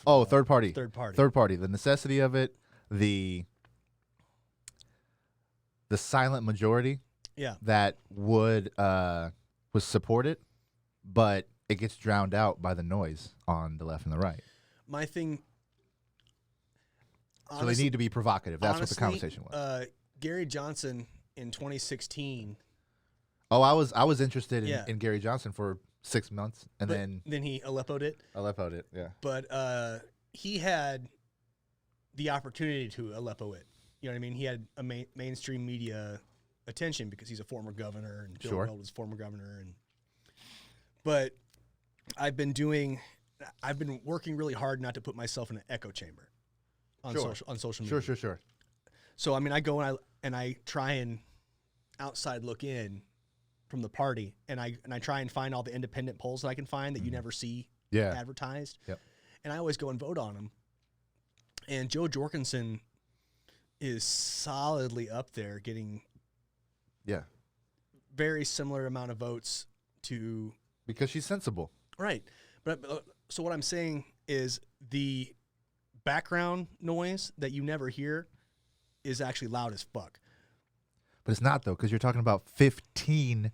third party. Third party. Third party. The necessity of it, the silent majority Yeah. that would support it, but it gets drowned out by the noise on the left and the right. My thing. So they need to be provocative. That's what the conversation was. Gary Johnson in 2016. Oh, I was interested in Gary Johnson for 6 months, and then he Aleppo'd it. Aleppo'd it, yeah. But he had the opportunity to Aleppo it. You know what I mean? He had a mainstream media attention because he's a former governor, and Bill Weld was former governor. But I've been working really hard not to put myself in an echo chamber on social media. Sure. So I mean, I go and I try and outside look in from the party, and I try and find all the independent polls that I can find that you never see advertised. Yep. And I always go and vote on them. And Joe Jorgensen is solidly up there, getting very similar amount of votes to, because she's sensible. Right. But so what I'm saying is the background noise that you never hear is actually loud as fuck. But it's not, though, because you're talking about 15%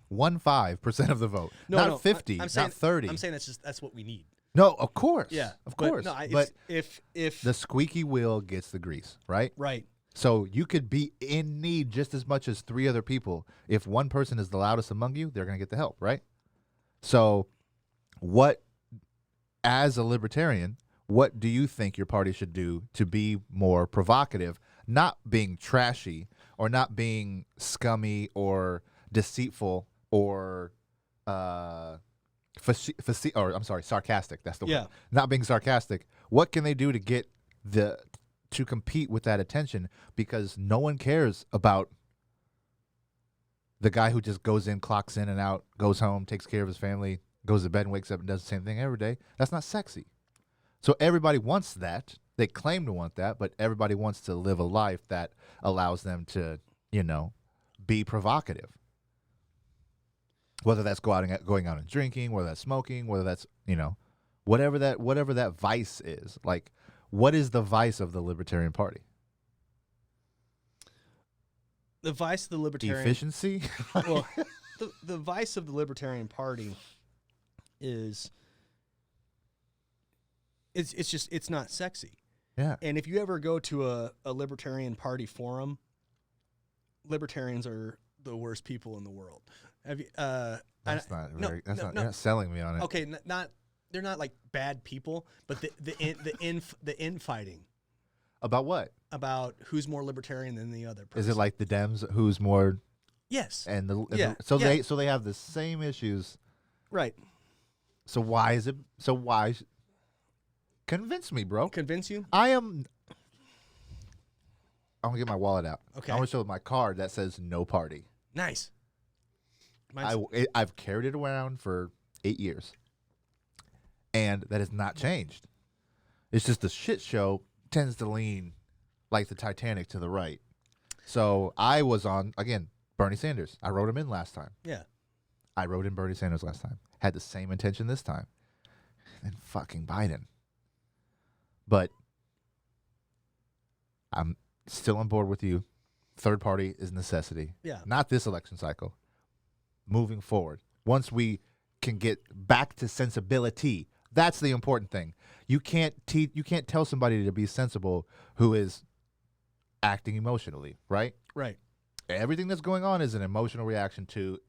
of the vote. Not 50, I'm saying, not 30. I'm saying that's what we need. No, of course. Yeah. Of course. But if the squeaky wheel gets the grease, right? Right. So you could be in need just as much as 3 other people. If one person is the loudest among you, they're going to get the help, right? So as a libertarian, what do you think your party should do to be more provocative, not being trashy or not being scummy or deceitful or sarcastic? That's the word. Not being sarcastic. What can they do to get to compete with that attention? Because no one cares about the guy who just goes in, clocks in and out, goes home, takes care of his family, goes to bed and wakes up and does the same thing every day. That's not sexy. So everybody wants that. They claim to want that, but everybody wants to live a life that allows them to, be provocative. Whether that's going out and drinking, whether that's smoking, whether that's, whatever that vice is. Like, what is the vice of the Libertarian Party? The vice of the Libertarian efficiency. Well, the vice of the Libertarian Party is it's not sexy. Yeah. And if you ever go to a Libertarian Party forum, libertarians are the worst people in the world. Have you? You're not selling me on it. Okay, they're not like bad people, but the infighting. About what? About who's more libertarian than the other person. Is it like the Dems who's more? Yes. So they have the same issues. Right. So why is it? So why? Convince me, bro. Convince you? I'm gonna get my wallet out. Okay. I'm gonna show my card that says no party. Nice. I've carried it around for 8 years, and that has not changed. It's just the shit show tends to lean like the Titanic to the right. So I was on, again, Bernie Sanders. I wrote him in last time. Yeah. I wrote in Bernie Sanders last time. Had the same intention this time. And fucking Biden. But I'm still on board with you. Third party is necessity. Yeah. Not this election cycle. Moving forward. Once we can get back to sensibility, that's the important thing. You can't tell somebody to be sensible who is acting emotionally, right? Right. Everything that's going on is an emotional reaction to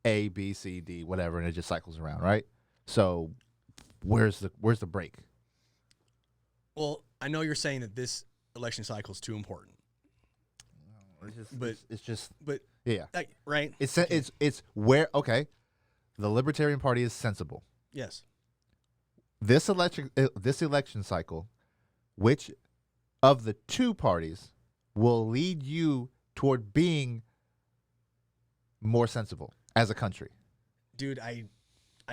A, B, C, D, whatever, and it just cycles around, right? So where's the break? Well, I know you're saying that this election cycle is too important. Yeah. Right. It's where, okay, the Libertarian Party is sensible. Yes. This election cycle, which of the two parties will lead you toward being more sensible as a country? Dude, I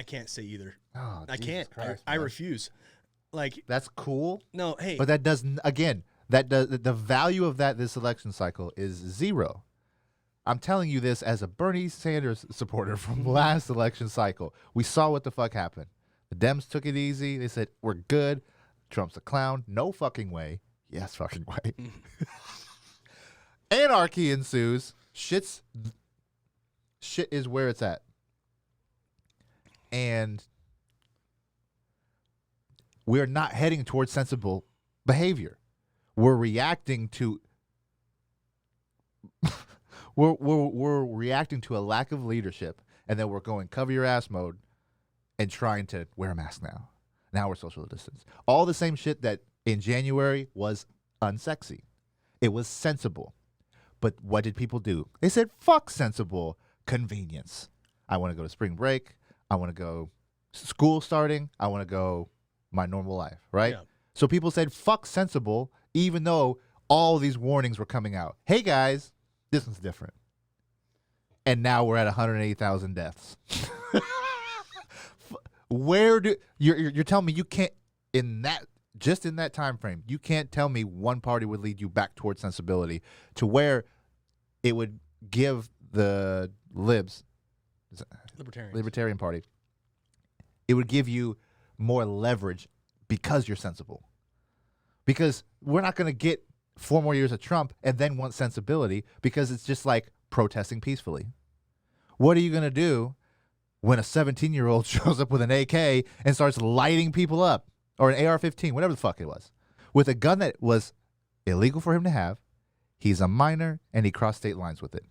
can't say either. Oh, I Jesus can't. Christ, I refuse. Like, that's cool. No, hey. But that doesn't, again, the value of this election cycle is zero. I'm telling you this as a Bernie Sanders supporter from last election cycle. We saw what the fuck happened. The Dems took it easy. They said, we're good. Trump's a clown. No fucking way. Yes, fucking way. Anarchy ensues. Shit is where it's at. And we're not heading towards sensible behavior. We're reacting to we're reacting to a lack of leadership, and then we're going cover your ass mode and trying to wear a mask now. Now we're social distance. All the same shit that in January was unsexy. It was sensible. But what did people do? They said, fuck sensible convenience. I want to go to spring break. I want to go school starting. I want to go my normal life, right? Yeah. So people said, fuck sensible, even though all these warnings were coming out. Hey, guys, this one's different. And now we're at 180,000 deaths. You're telling me you can't, in that time frame, you can't tell me one party would lead you back towards sensibility to where it would give the Libertarian Party, it would give you more leverage because you're sensible. Because we're not going to get 4 more years of Trump and then want sensibility, because it's just like protesting peacefully. What are you going to do when a 17-year-old shows up with an AK and starts lighting people up, or an AR-15, whatever the fuck it was, with a gun that was illegal for him to have? He's a minor, and he crossed state lines with it.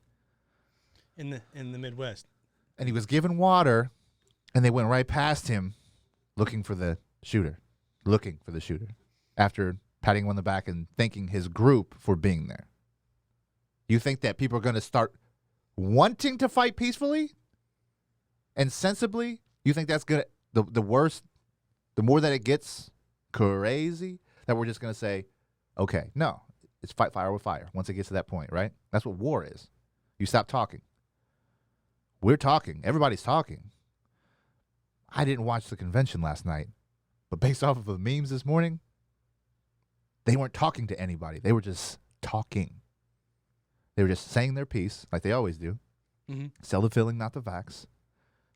In the Midwest. And he was given water, and they went right past him looking for the shooter, after patting him on the back and thanking his group for being there. You think that people are going to start wanting to fight peacefully and sensibly? You think that's going to, the worse, the more that it gets crazy, that we're just going to say, okay, no, it's fight fire with fire once it gets to that point, right? That's what war is. You stop talking. We're talking. Everybody's talking. I didn't watch the convention last night, but based off of the memes this morning, they weren't talking to anybody. They were just talking. They were just saying their piece, like they always do. Mm-hmm. Sell the feeling, not the facts.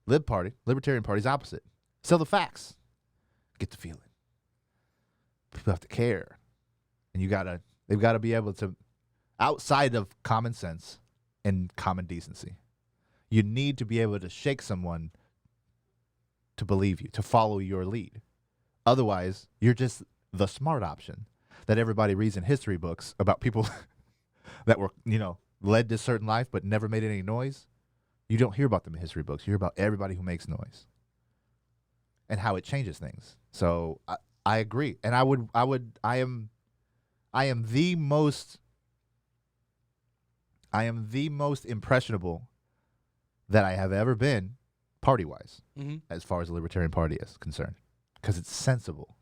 Libertarian Party's opposite. Sell the facts. Get the feeling. People have to care. And they've got to be able to, outside of common sense and common decency, you need to be able to shake someone to believe you, to follow your lead. Otherwise, you're just the smart option that everybody reads in history books about people that were, led to certain life but never made any noise. You don't hear about them in history books. You hear about everybody who makes noise and how it changes things. So I agree. And I am the most impressionable that I have ever been party-wise, mm-hmm. as far as the Libertarian Party is concerned, because it's sensible.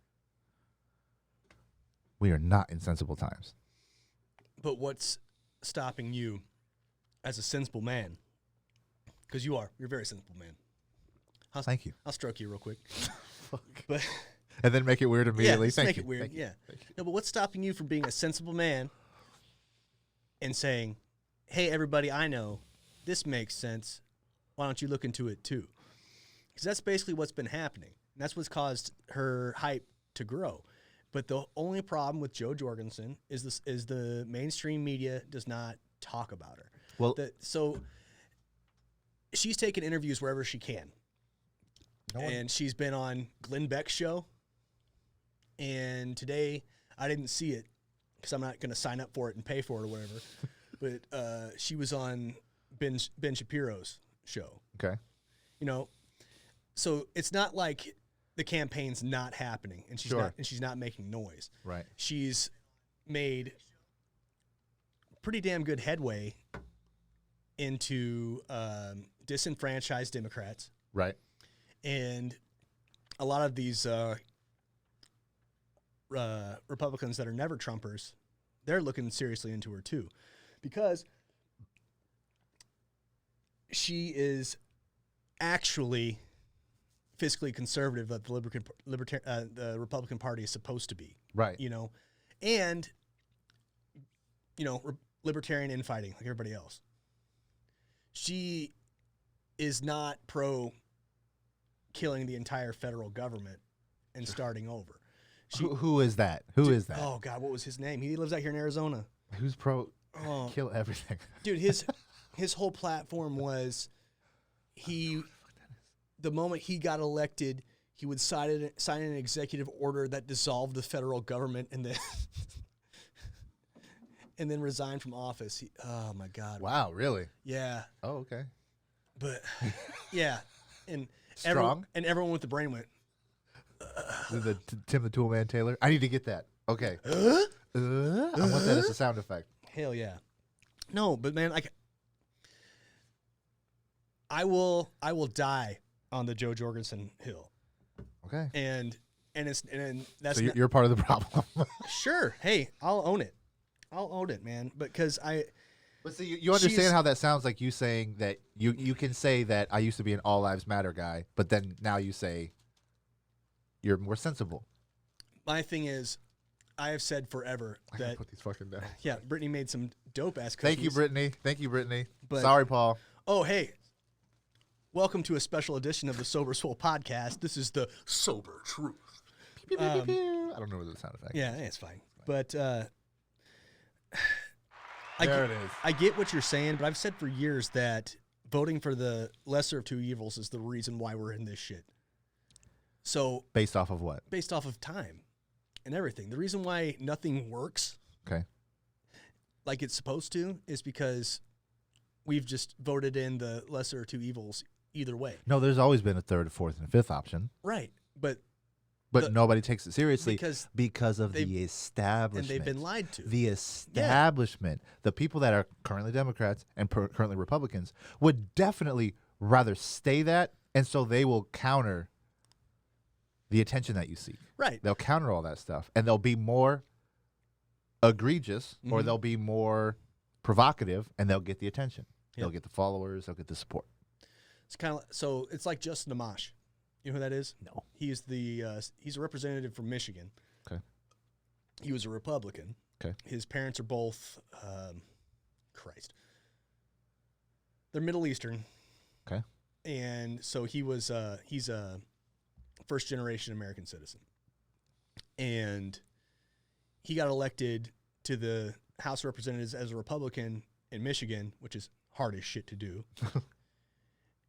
We are not in sensible times. But what's stopping you as a sensible man? Because you're a very sensible man. Thank you. I'll stroke you real quick. But and then make it weird immediately. Yeah, make it weird. Yeah. No, but what's stopping you from being a sensible man and saying, "Hey, everybody, I know this makes sense. Why don't you look into it too?" Because that's basically what's been happening. And that's what's caused her hype to grow. But the only problem with Jo Jorgensen is the mainstream media does not talk about her. Well, so she's taken interviews wherever she can. And she's been on Glenn Beck's show. And today, I didn't see it because I'm not going to sign up for it and pay for it or whatever. But she was on Ben Shapiro's show. Okay. So it's not like the campaign's not happening and she's not making noise. Right. She's made pretty damn good headway into disenfranchised Democrats. Right. And a lot of these Republicans that are never Trumpers, they're looking seriously into her too, because she is actually fiscally conservative that the Republican Party is supposed to be. Right. And libertarian infighting like everybody else. She is not pro killing the entire federal government and starting over. Who is that? Who is that? Oh God, what was his name? He lives out here in Arizona. Who's pro? Kill everything, dude. His whole platform was the moment he got elected, he would sign an executive order that dissolved the federal government and then resign from office. Oh my God! Wow, really? Yeah. Oh, okay. But yeah, and strong. Everyone with the brain went. The Tim the Toolman Taylor. I need to get that. Okay. I want that as a sound effect. Hell yeah. No, but man, I will die on the Joe Jorgensen hill. Okay. And that's so you're part of the problem. Sure. Hey, I'll own it. I'll own it, man. Because But see, you understand how that sounds like you saying that you can say that I used to be an all lives matter guy, but then now you say you're more sensible. My thing is, I have said forever that I put these fucking down. Yeah, Brittany made some dope ass cookies. Thank you, Brittany. But, sorry, Paul. Oh, hey. Welcome to a special edition of the Sober Swole podcast. This is the Sober Truth. I don't know the sound effect. Yeah, it's fine. But there it is. I get what you're saying, but I've said for years that voting for the lesser of two evils is the reason why we're in this shit. So based off of what? Based off of time and everything. The reason why nothing works, okay, like it's supposed to, is because we've just voted in the lesser of two evils either way. No, there's always been a third, a fourth, and a fifth option. Right, but nobody takes it seriously because of the And establishment. they've been lied to. The establishment. Yeah. The people that are currently Democrats and currently Republicans would definitely rather stay that, and so they will counter the attention that you seek. Right. They'll counter all that stuff, and they'll be more egregious, or they'll be more provocative, and they'll get the attention. Yep. They'll get the followers. They'll get the support. It's kind of so. It's like Justin Amash. You know who that is? No. He's a representative from Michigan. Okay. He was a Republican. Okay. His parents are both, they're Middle Eastern. Okay. And so he's a first generation American citizen. And he got elected to the House of Representatives as a Republican in Michigan, which is hard as shit to do.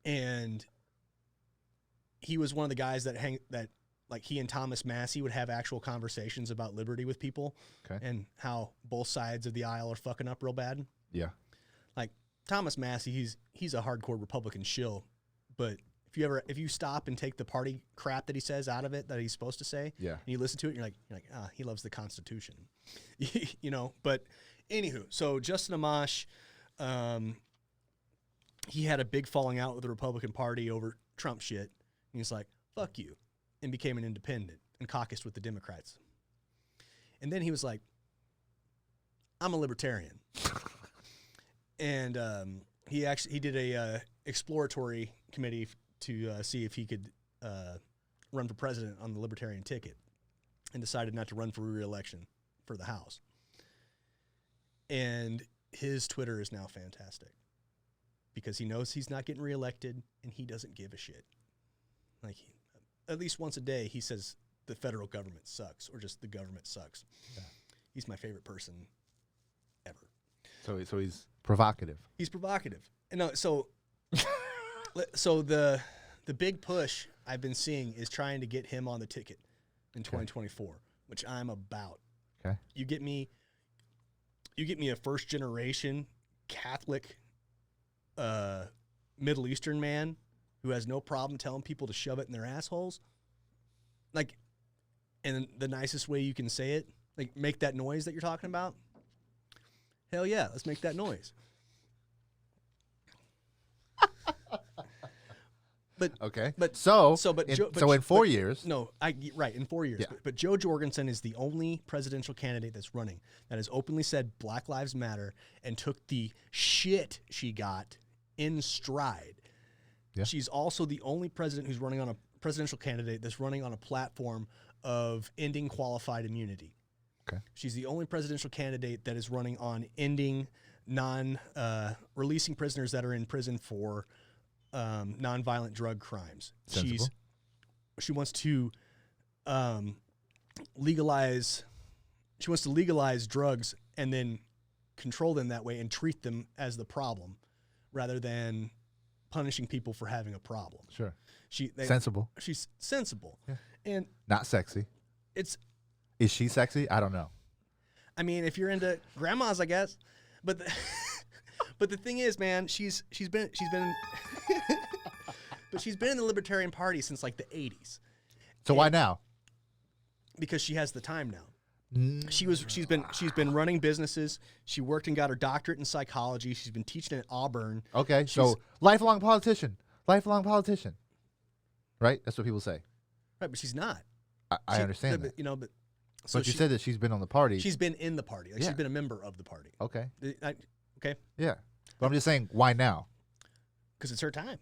And he was one of the guys that he and Thomas Massey would have actual conversations about liberty with people. Okay. And how both sides of the aisle are fucking up real bad. Yeah. Like Thomas Massey, he's a hardcore Republican shill, but if you stop and take the party crap that he says out of it that he's supposed to say, yeah, and you listen to it, and you're like, he loves the Constitution. You know, but anywho, so Justin Amash, he had a big falling out with the Republican Party over Trump shit. And he's like, fuck you, and became an independent and caucused with the Democrats. And then he was like, I'm a libertarian. And he did a exploratory committee to see if he could run for president on the libertarian ticket, and decided not to run for re-election for the House. And his Twitter is now fantastic because he knows he's not getting reelected, and he doesn't give a shit. Like, at least once a day, he says the federal government sucks, or just the government sucks. Yeah. He's my favorite person ever. So he's provocative. He's provocative. And so the big push I've been seeing is trying to get him on the ticket in 2024, which I'm about. Okay. You get me a first generation Catholic Middle Eastern man who has no problem telling people to shove it in their assholes. Like, in the nicest way you can say it, like make that noise that you're talking about. Hell yeah, let's make that noise. But okay. But in 4 years. No, in 4 years. Yeah. But Joe Jorgensen is the only presidential candidate that's running that has openly said Black Lives Matter and took the shit she got in stride. Yeah. She's also the only president who's running on a presidential candidate that's running on a platform of ending qualified immunity. Okay. She's the only presidential candidate that is running on ending releasing prisoners that are in prison for nonviolent drug crimes. Sensible. She wants to legalize. She wants to legalize drugs and then control them that way and treat them as the problem, rather than punishing people for having a problem. Sure. Sensible. She's sensible. Yeah. And not sexy. Is she sexy? I don't know. I mean, if you're into grandmas, I guess. But but the thing is, man, she's been but she's been in the Libertarian Party since like the 80s. So why now? Because she has the time now. She's been running businesses. She worked and got her doctorate in psychology. She's been teaching at Auburn. Okay, so lifelong politician. Right? That's what people say. Right, but she's not. I understand that. But so you said that she's been on the party. She's been in the party. Like, she's been a member of the party. Okay. Okay. Yeah. But I'm just saying, why now? Because it's her time.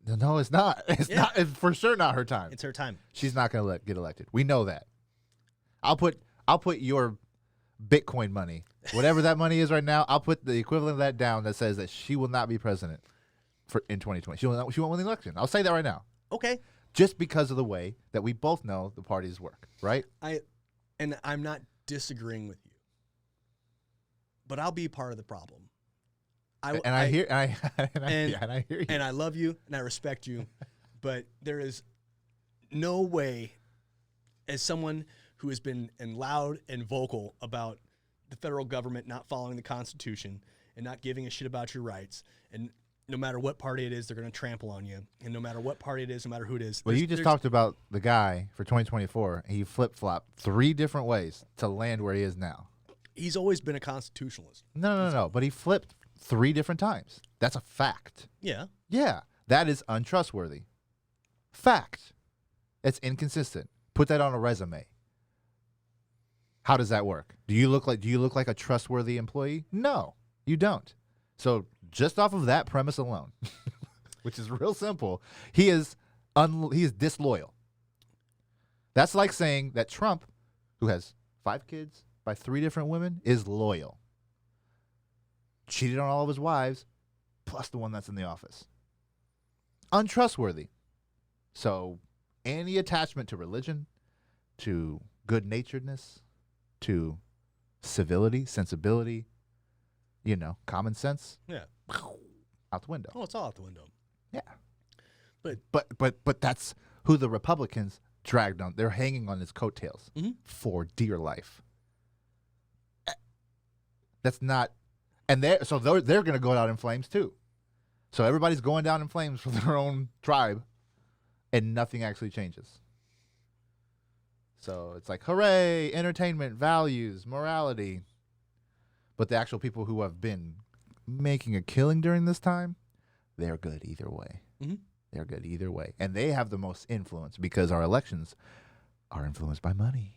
No, it's not. It's not. It's for sure not her time. It's her time. She's not going to get elected. We know that. I'll put your Bitcoin money, whatever that money is right now. I'll put the equivalent of that down that says that she will not be president in 2020. She won't win the election. I'll say that right now. Okay. Just because of the way that we both know the parties work, right? I'm not disagreeing with you, but I'll be part of the problem. I hear you, and I love you, and I respect you, but there is no way, as someone who has been loud and vocal about the federal government not following the Constitution and not giving a shit about your rights, and no matter what party it is, they're going to trample on you, and no matter what party it is, no matter who it is. Well, you just talked about the guy for 2024. He flip-flopped 3 different ways to land where he is now. He's always been a constitutionalist. No. But he flipped 3 different times. That's a fact. Yeah. Yeah. That is untrustworthy. Fact. It's inconsistent. Put that on a resume. How does that work? Do you look like a trustworthy employee? No, you don't. So just off of that premise alone, which is real simple, he is disloyal. That's like saying that Trump, who has 5 kids by 3 different women, is loyal. Cheated on all of his wives, plus the one that's in the office. Untrustworthy. So any attachment to religion, to good-naturedness, to civility, sensibility, common sense, out the window. Oh, it's all out the window. Yeah. But that's who the Republicans dragged on. They're hanging on his coattails for dear life. That's not, and they're going to go down in flames too. So everybody's going down in flames for their own tribe, and nothing actually changes. So it's like, hooray, entertainment, values, morality. But the actual people who have been making a killing during this time, they're good either way. Mm-hmm. They're good either way. And they have the most influence because our elections are influenced by money.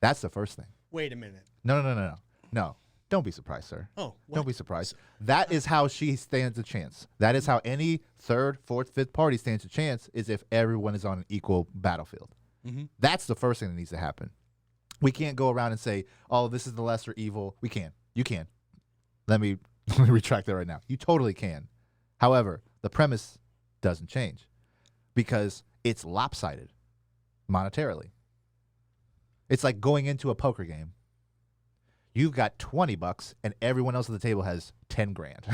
That's the first thing. Wait a minute. No. Don't be surprised, sir. Oh, what? Don't be surprised. That is how she stands a chance. That is how any 3rd, 4th, 5th party stands a chance, is if everyone is on an equal battlefield. Mm-hmm. That's the first thing that needs to happen. We can't go around and say, oh, this is the lesser evil. We can. You can. Let me retract that right now. You totally can. However, the premise doesn't change because it's lopsided monetarily. It's like going into a poker game. You've got $20 and everyone else at the table has 10 grand.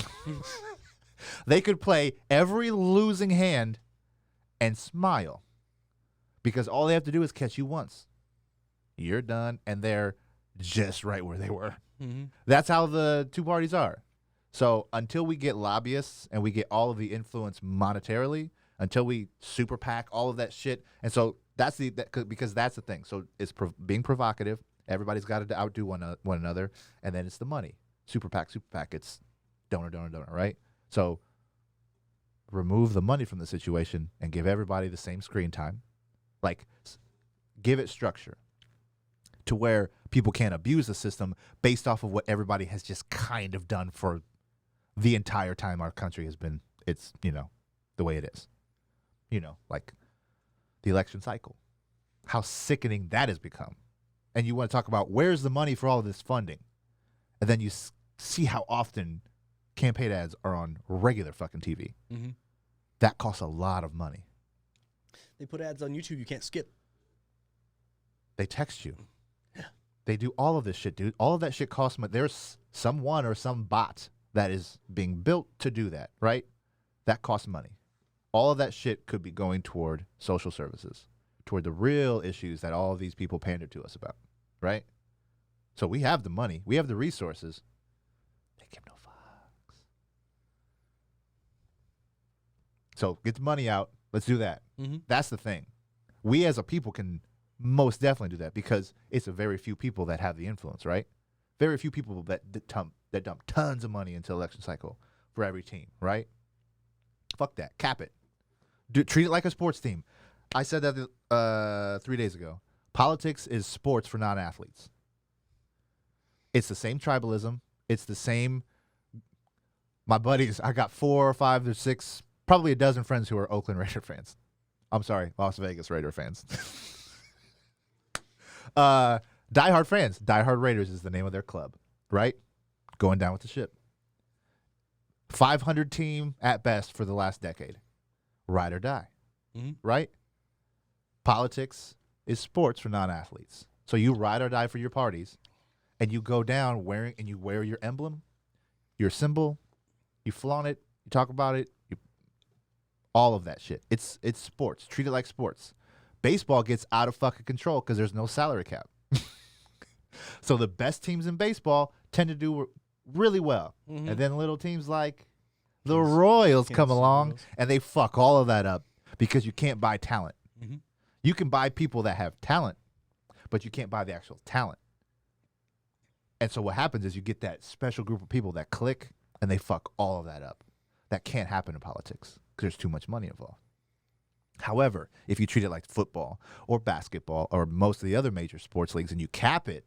They could play every losing hand and smile because all they have to do is catch you once. You're done, and they're just right where they were. Mm-hmm. That's how the 2 parties are. So until we get lobbyists and we get all of the influence monetarily, until we super PAC all of that shit, and so because that's the thing. So it's being provocative. Everybody's got to outdo one another, and then it's the money. Super PAC. It's donor, right? So remove the money from the situation and give everybody the same screen time. Like, give it structure to where people can't abuse the system based off of what everybody has just kind of done for the entire time our country has been, it's, the way it is. Like the election cycle. How sickening that has become. And you want to talk about where's the money for all of this funding. And then you see how often campaign ads are on regular fucking TV. Mm-hmm. That costs a lot of money. They put ads on YouTube you can't skip. They text you. Yeah. They do all of this shit, dude. All of that shit costs money. There's someone or some bot that is being built to do that, right? That costs money. All of that shit could be going toward social services, toward the real issues that all of these people pander to us about, right? So we have the money. We have the resources. They give no fucks. So get the money out. Let's do that. Mm-hmm. That's the thing. We as a people can most definitely do that because it's a very few people that have the influence, right? Very few people that dump tons of money into election cycle for every team, right? Fuck that. Cap it. Treat it like a sports team. I said that 3 days ago. Politics is sports for non-athletes. It's the same tribalism. It's the same. My buddies, I got 4 or 5 or 6, probably a dozen friends who are Oakland Raider fans. I'm sorry, Las Vegas Raider fans. Diehard fans. Diehard Raiders is the name of their club, right? Going down with the ship. 500 team at best for the last decade. Ride or die, right? Politics is sports for non-athletes. So you ride or die for your parties, and you go down and you wear your emblem, your symbol, you flaunt it, you talk about it, all of that shit. It's sports. Treat it like sports. Baseball gets out of fucking control because there's no salary cap. So the best teams in baseball tend to do really well. Mm-hmm. And then little teams like the Royals come along and they fuck all of that up because you can't buy talent. Mm-hmm. You can buy people that have talent, but you can't buy the actual talent. And so what happens is you get that special group of people that click and they fuck all of that up. That can't happen in politics because there's too much money involved. However, if you treat it like football or basketball or most of the other major sports leagues and you cap it,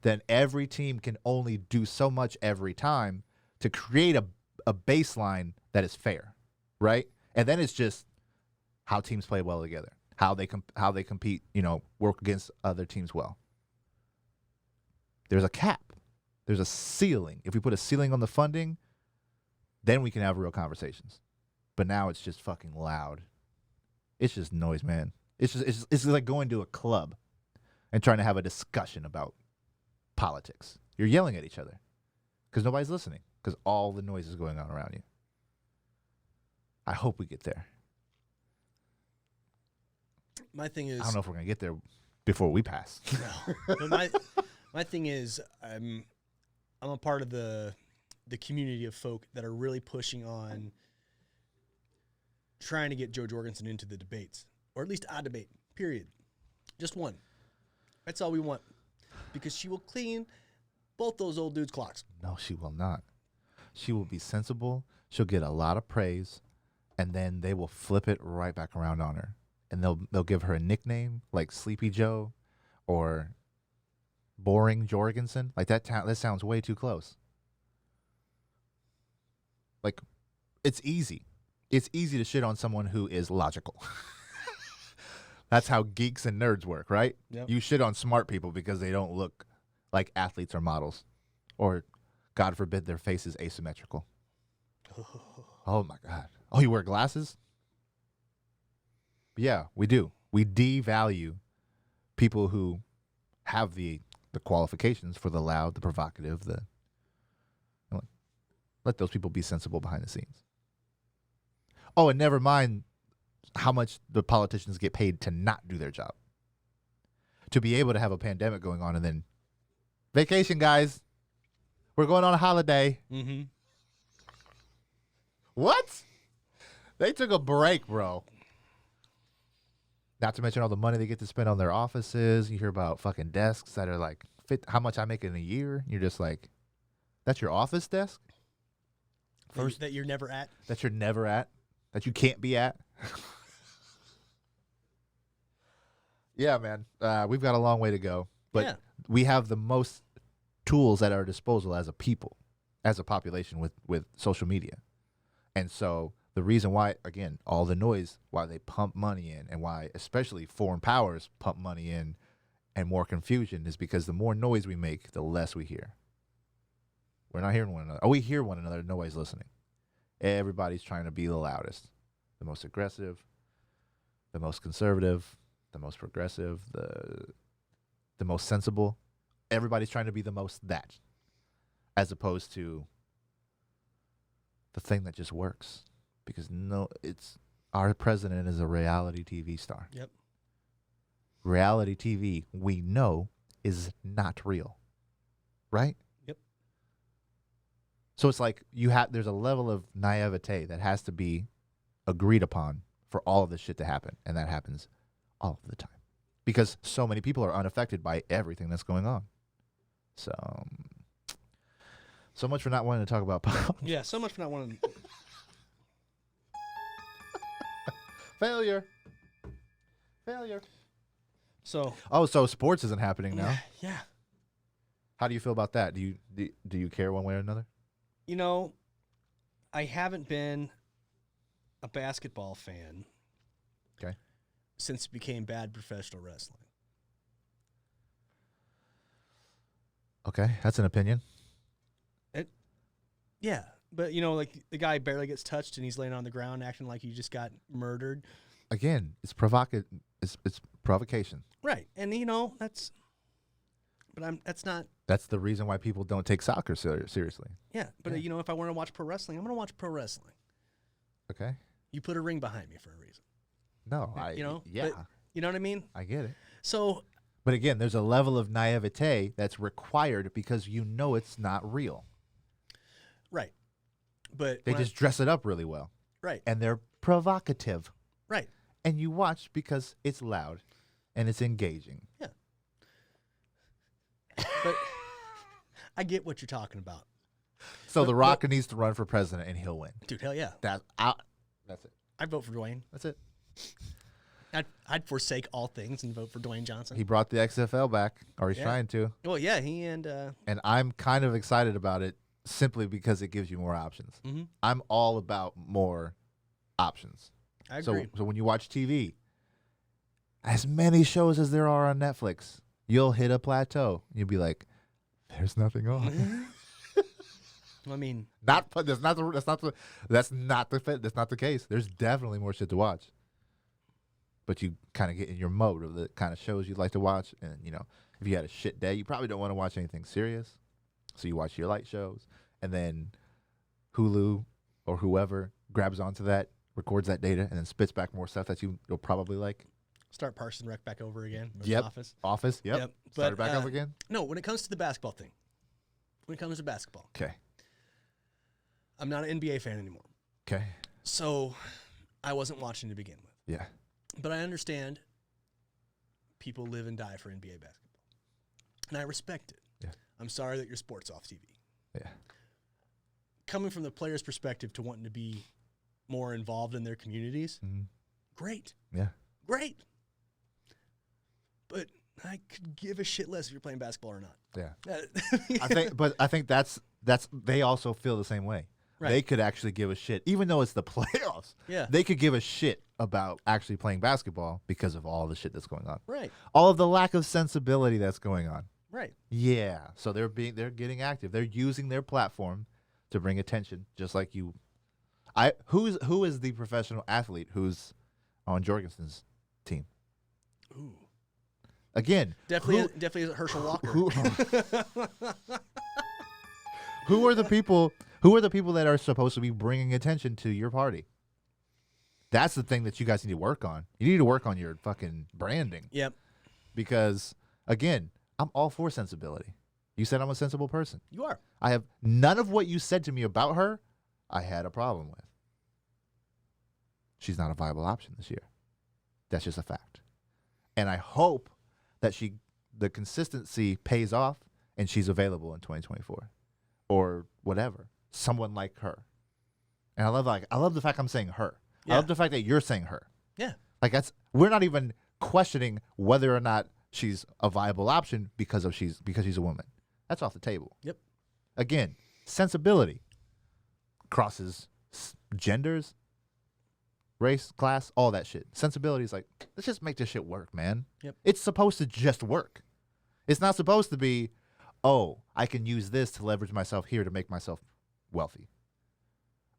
then every team can only do so much every time to create a baseline that is fair, right? And then it's just how teams play well together, how they compete, work against other teams well. There's a cap. There's a ceiling. If we put a ceiling on the funding, then we can have real conversations. But now it's just fucking loud. It's just noise, man. It's like going to a club and trying to have a discussion about politics. You're yelling at each other because nobody's listening because all the noise is going on around you. I hope we get there. My thing is, I don't know if we're gonna get there before we pass. No. But my thing is, I'm a part of the community of folk that are really pushing on trying to get Joe Jorgensen into the debates, or at least a debate, period. Just one. That's all we want. Because she will clean both those old dudes' clocks. No, she will not. She will be sensible. She'll get a lot of praise, and then they will flip it right back around on her. And they'll give her a nickname like Sleepy Joe or Boring Jorgensen. Like that sounds way too close. Like, it's easy. It's easy to shit on someone who is logical. That's how geeks and nerds work, right? Yep. You shit on smart people because they don't look like athletes or models. Or, God forbid, their face is asymmetrical. Oh, my God. Oh, you wear glasses? Yeah, we do. We devalue people who have the qualifications for the loud, the provocative, let those people be sensible behind the scenes. Oh, and never mind how much the politicians get paid to not do their job. To be able to have a pandemic going on and then, vacation, guys. We're going on a holiday. Mm-hmm. What? They took a break, bro. Not to mention all the money they get to spend on their offices. You hear about fucking desks that are like, how much I make in a year? You're just like, that's your office desk? First, that you're never at? That you're never at? That you can't be at? Yeah, man. We've got a long way to go. But we have the most tools at our disposal as a people, as a population with social media. And so the reason why, again, all the noise, why they pump money in and why especially foreign powers pump money in and more confusion is because the more noise we make, the less we hear. We're not hearing one another. Oh, we hear one another. Nobody's listening. Everybody's trying to be the loudest, the most aggressive, the most conservative, the most progressive, the most sensible. Everybody's trying to be the most that, as opposed to the thing that just works. Because our president is a reality TV star. Yep. Reality TV, we know, is not real, right? Yep. So it's like there's a level of naivete that has to be agreed upon for all of this shit to happen, and that happens all of the time because so many people are unaffected by everything that's going on. So much for not wanting to talk about politics. Yeah, so much for not wanting. Failure. So Sports isn't happening now. Yeah. How do you feel about that? Do you care one way or another? You know, I haven't been a basketball fan. Okay. Since it became bad professional wrestling. Okay, that's an opinion. Yeah, but like the guy barely gets touched and he's laying on the ground acting like he just got murdered. Again, it's provocative. It's provocation. Right, and that's. But that's not. That's the reason why people don't take soccer seriously. Yeah, but if I want to watch pro wrestling, I'm going to watch pro wrestling. Okay. You put a ring behind me for a reason. No, yeah. But, you know what I mean? I get it. So. But again, there's a level of naivete that's required because it's not real. Right. But they just dress it up really well. Right. And they're provocative. Right. And you watch because it's loud and it's engaging. Yeah. But I get what you're talking about. So The Rock needs to run for president and he'll win. Dude, hell yeah. That's it. I'd vote for Dwayne. That's it. I'd forsake all things and vote for Dwayne Johnson. He brought the XFL back, or he's trying to. Well, yeah, and I'm kind of excited about it simply because it gives you more options. Mm-hmm. I'm all about more options. I agree. So when you watch TV, as many shows as there are on Netflix, you'll hit a plateau. You'll be like, "There's nothing on." I mean, that's not the case. There's definitely more shit to watch. But you kind of get in your mode of the kind of shows you'd like to watch. And, if you had a shit day, you probably don't want to watch anything serious. So you watch your light shows. And then Hulu or whoever grabs onto that, records that data, and then spits back more stuff that you'll probably like. Start Parks and Rec back over again. Yep. Office. Yep. Start it back up again. No, when it comes to the basketball thing. When it comes to basketball. Okay. I'm not an NBA fan anymore. Okay. So I wasn't watching to begin with. Yeah. But I understand people live and die for NBA basketball. And I respect it. Yeah. I'm sorry that your sport's off TV. Yeah. Coming from the player's perspective to wanting to be more involved in their communities, great. Yeah. Great. But I could give a shit less if you're playing basketball or not. Yeah. I think that's they also feel the same way. Right. They could actually give a shit, even though it's the playoffs. Yeah. They could give a shit about actually playing basketball because of all the shit that's going on. Right. All of the lack of sensibility that's going on. Right. Yeah. So they're getting active. They're using their platform to bring attention, just like you. Who is the professional athlete who's on Jorgensen's team? Ooh. Again, definitely isn't Herschel Walker. Who are the people? Who are the people that are supposed to be bringing attention to your party? That's the thing that you guys need to work on. You need to work on your fucking branding. Yep. Because again, I'm all for sensibility. You said I'm a sensible person. You are. I have none of what you said to me about her I had a problem with. She's not a viable option this year. That's just a fact. And I hope that the consistency pays off and she's available in 2024 or whatever. Someone like her. And I love the fact I'm saying her. Yeah. I love the fact that you're saying her. Yeah. We're not even questioning whether or not she's a viable option because she's a woman. That's off the table. Yep. Again, sensibility crosses genders, race, class, all that shit. Sensibility is like, let's just make this shit work, man. Yep. It's supposed to just work. It's not supposed to be, oh, I can use this to leverage myself here to make myself wealthy.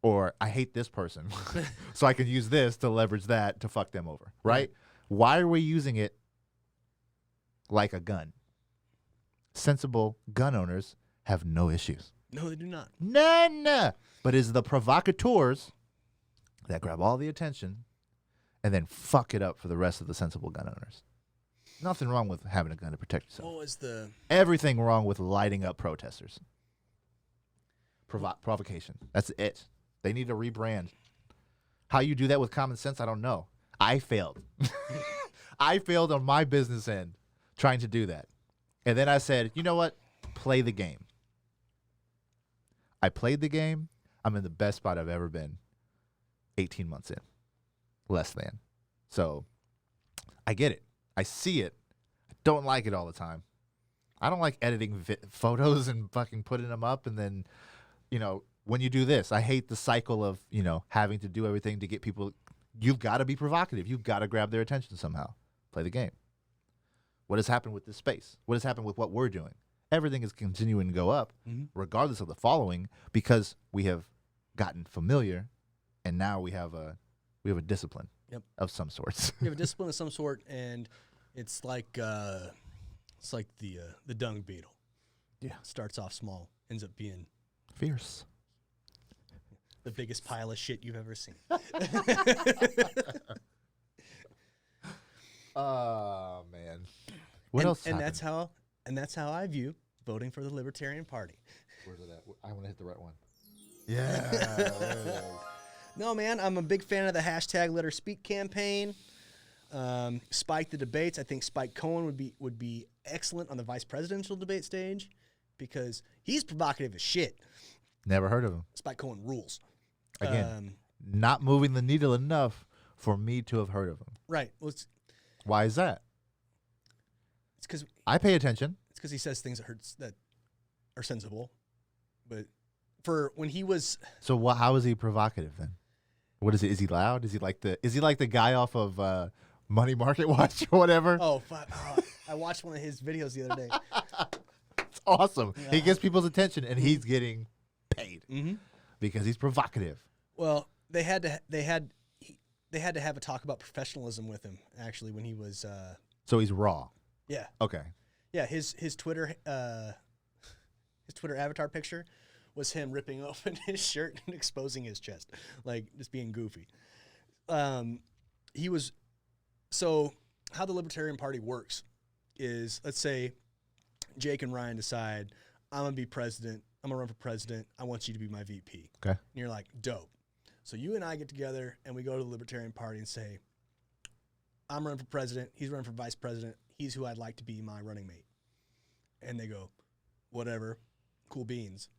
Or I hate this person, so I can use this to leverage that to fuck them over, right? Why are we using it like a gun? sensible gun owners have no issues. No, they do not. None. But it's the provocateurs that grab all the attention and then fuck it up for the rest of the sensible gun owners. Nothing wrong with having a gun to protect yourself. What was the... Everything wrong with lighting up protesters. Provocation. That's it. They need to rebrand. How you do that with common sense, I don't know. I failed. I failed on my business end trying to do that. And then I said, you know what? Play the game. I played the game. I'm in the best spot I've ever been 18 months in. Less than. So I get it. I see it. I don't like it all the time. I don't like editing photos and fucking putting them up. And then, you know, when you do this, I hate the cycle of, you know, having to do everything to get people. You've got to be provocative. You've got to grab their attention somehow. Play the game. What has happened with this space? What has happened with what we're doing? Everything is continuing to go up, regardless of the following, because we have gotten familiar, and now we have a discipline of some sorts. We have a discipline of some sort, and it's like the dung beetle. Yeah, starts off small, ends up being fierce. The biggest pile of shit you've ever seen. Oh man, what else? And that's how I view voting for the Libertarian Party. Where's it at? I want to hit the right one. Yeah. No, man, I'm a big fan of the hashtag Let Her Speak campaign. Spike the debates. I think Spike Cohen would be excellent on the vice presidential debate stage because he's provocative as shit. Never heard of him. Spike Cohen rules. Again, not moving the needle enough for me to have heard of him. Right. Well, why is that? It's because I pay attention. It's because he says things that are sensible, but for when he was. So how is he provocative then? What is it? Is he loud? Is he like the guy off of Money Market Watch or whatever? Oh, I watched one of his videos the other day. It's awesome. Yeah. He gets people's attention and he's getting paid because he's provocative. Well, they had to have a talk about professionalism with him actually when he was. So he's raw. Yeah. Okay. Yeah, his Twitter avatar picture was him ripping open his shirt and exposing his chest, like just being goofy. He was. So how the Libertarian Party works is, let's say Jake and Ryan decide, I'm going to be president. I'm going to run for president. I want you to be my VP. Okay. And you're like, dope. So you and I get together and we go to the Libertarian Party and say, I'm running for president. He's running for vice president. He's who I'd like to be my running mate. And they go, whatever, cool beans.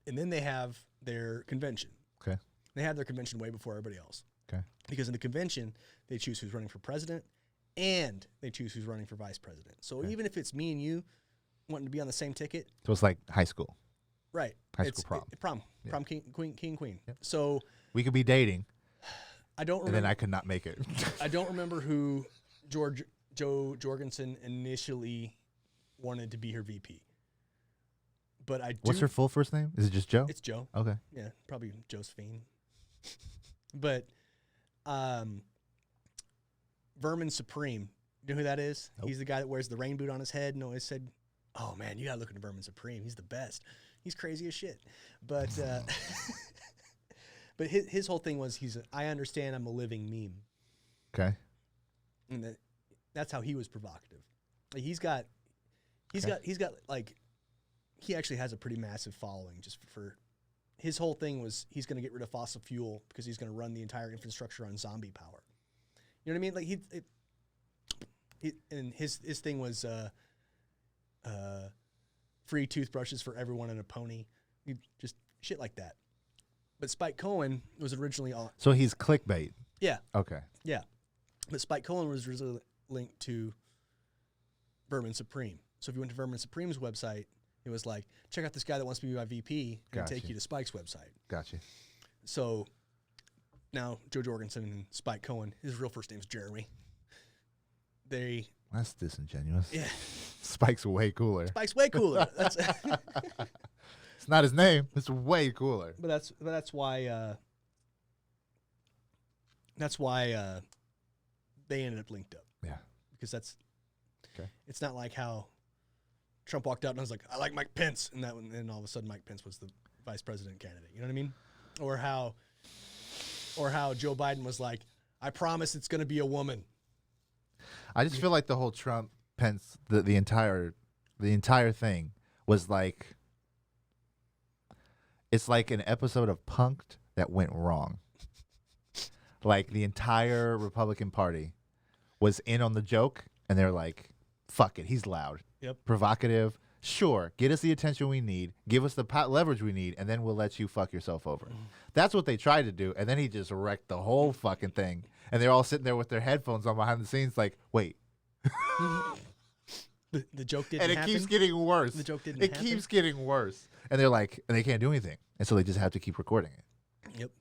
And then they have their convention. Okay. They have their convention way before everybody else. Okay. Because in the convention, they choose who's running for president and they choose who's running for vice president. So even if it's me and you wanting to be on the same ticket. So it's like high school. Right. High school prom. Prom. Yeah. Prom king, queen. Yep. So we could be dating. I don't remember. And then I could not make it. I don't remember who Joe Jorgensen initially wanted to be her VP. But I do. What's her full first name? Is it just Joe? It's Joe. Okay. Yeah, probably Josephine. But Vermin Supreme, you know who that is? Nope. He's the guy that wears the rain boot on his head and always said, oh man, you gotta look into Vermin Supreme. He's the best. He's crazy as shit. But but his whole thing was I understand I'm a living meme. Okay. And that's how he was provocative. Like he's got like he actually has a pretty massive following just for his whole thing was he's going to get rid of fossil fuel because he's going to run the entire infrastructure on zombie power. You know what I mean? Like and his thing was free toothbrushes for everyone and a pony, just shit like that. But Spike Cohen was originally on. So he's clickbait. Yeah. Okay. Yeah. But Spike Cohen was originally linked to Vermin Supreme. So if you went to Vermin Supreme's website, it was like, check out this guy that wants to be my VP and take you to Spike's website. Gotcha. So now Joe Jorgensen and Spike Cohen, his real first name is Jeremy. That's disingenuous. Yeah. Spike's way cooler. Spike's way cooler. That's it's not his name. It's way cooler. But that's why they ended up linked up. Yeah. Because that's okay. It's not like how Trump walked out and I was like, I like Mike Pence, and then all of a sudden Mike Pence was the vice president candidate. You know what I mean? Or how Joe Biden was like, I promise it's going to be a woman. I just feel like the whole Trump Pence the entire thing was like, it's like an episode of Punk'd that went wrong. Like the entire Republican Party was in on the joke, and they're like, fuck it, he's loud, provocative, sure, get us the attention we need, give us the leverage we need, and then we'll let you fuck yourself over. That's what they tried to do, and then he just wrecked the whole fucking thing. And they're all sitting there with their headphones on behind the scenes like, wait. The joke didn't happen? And it keeps getting worse. The joke didn't happen? It keeps getting worse. And they're like, and they can't do anything. And so they just have to keep recording it. Yep.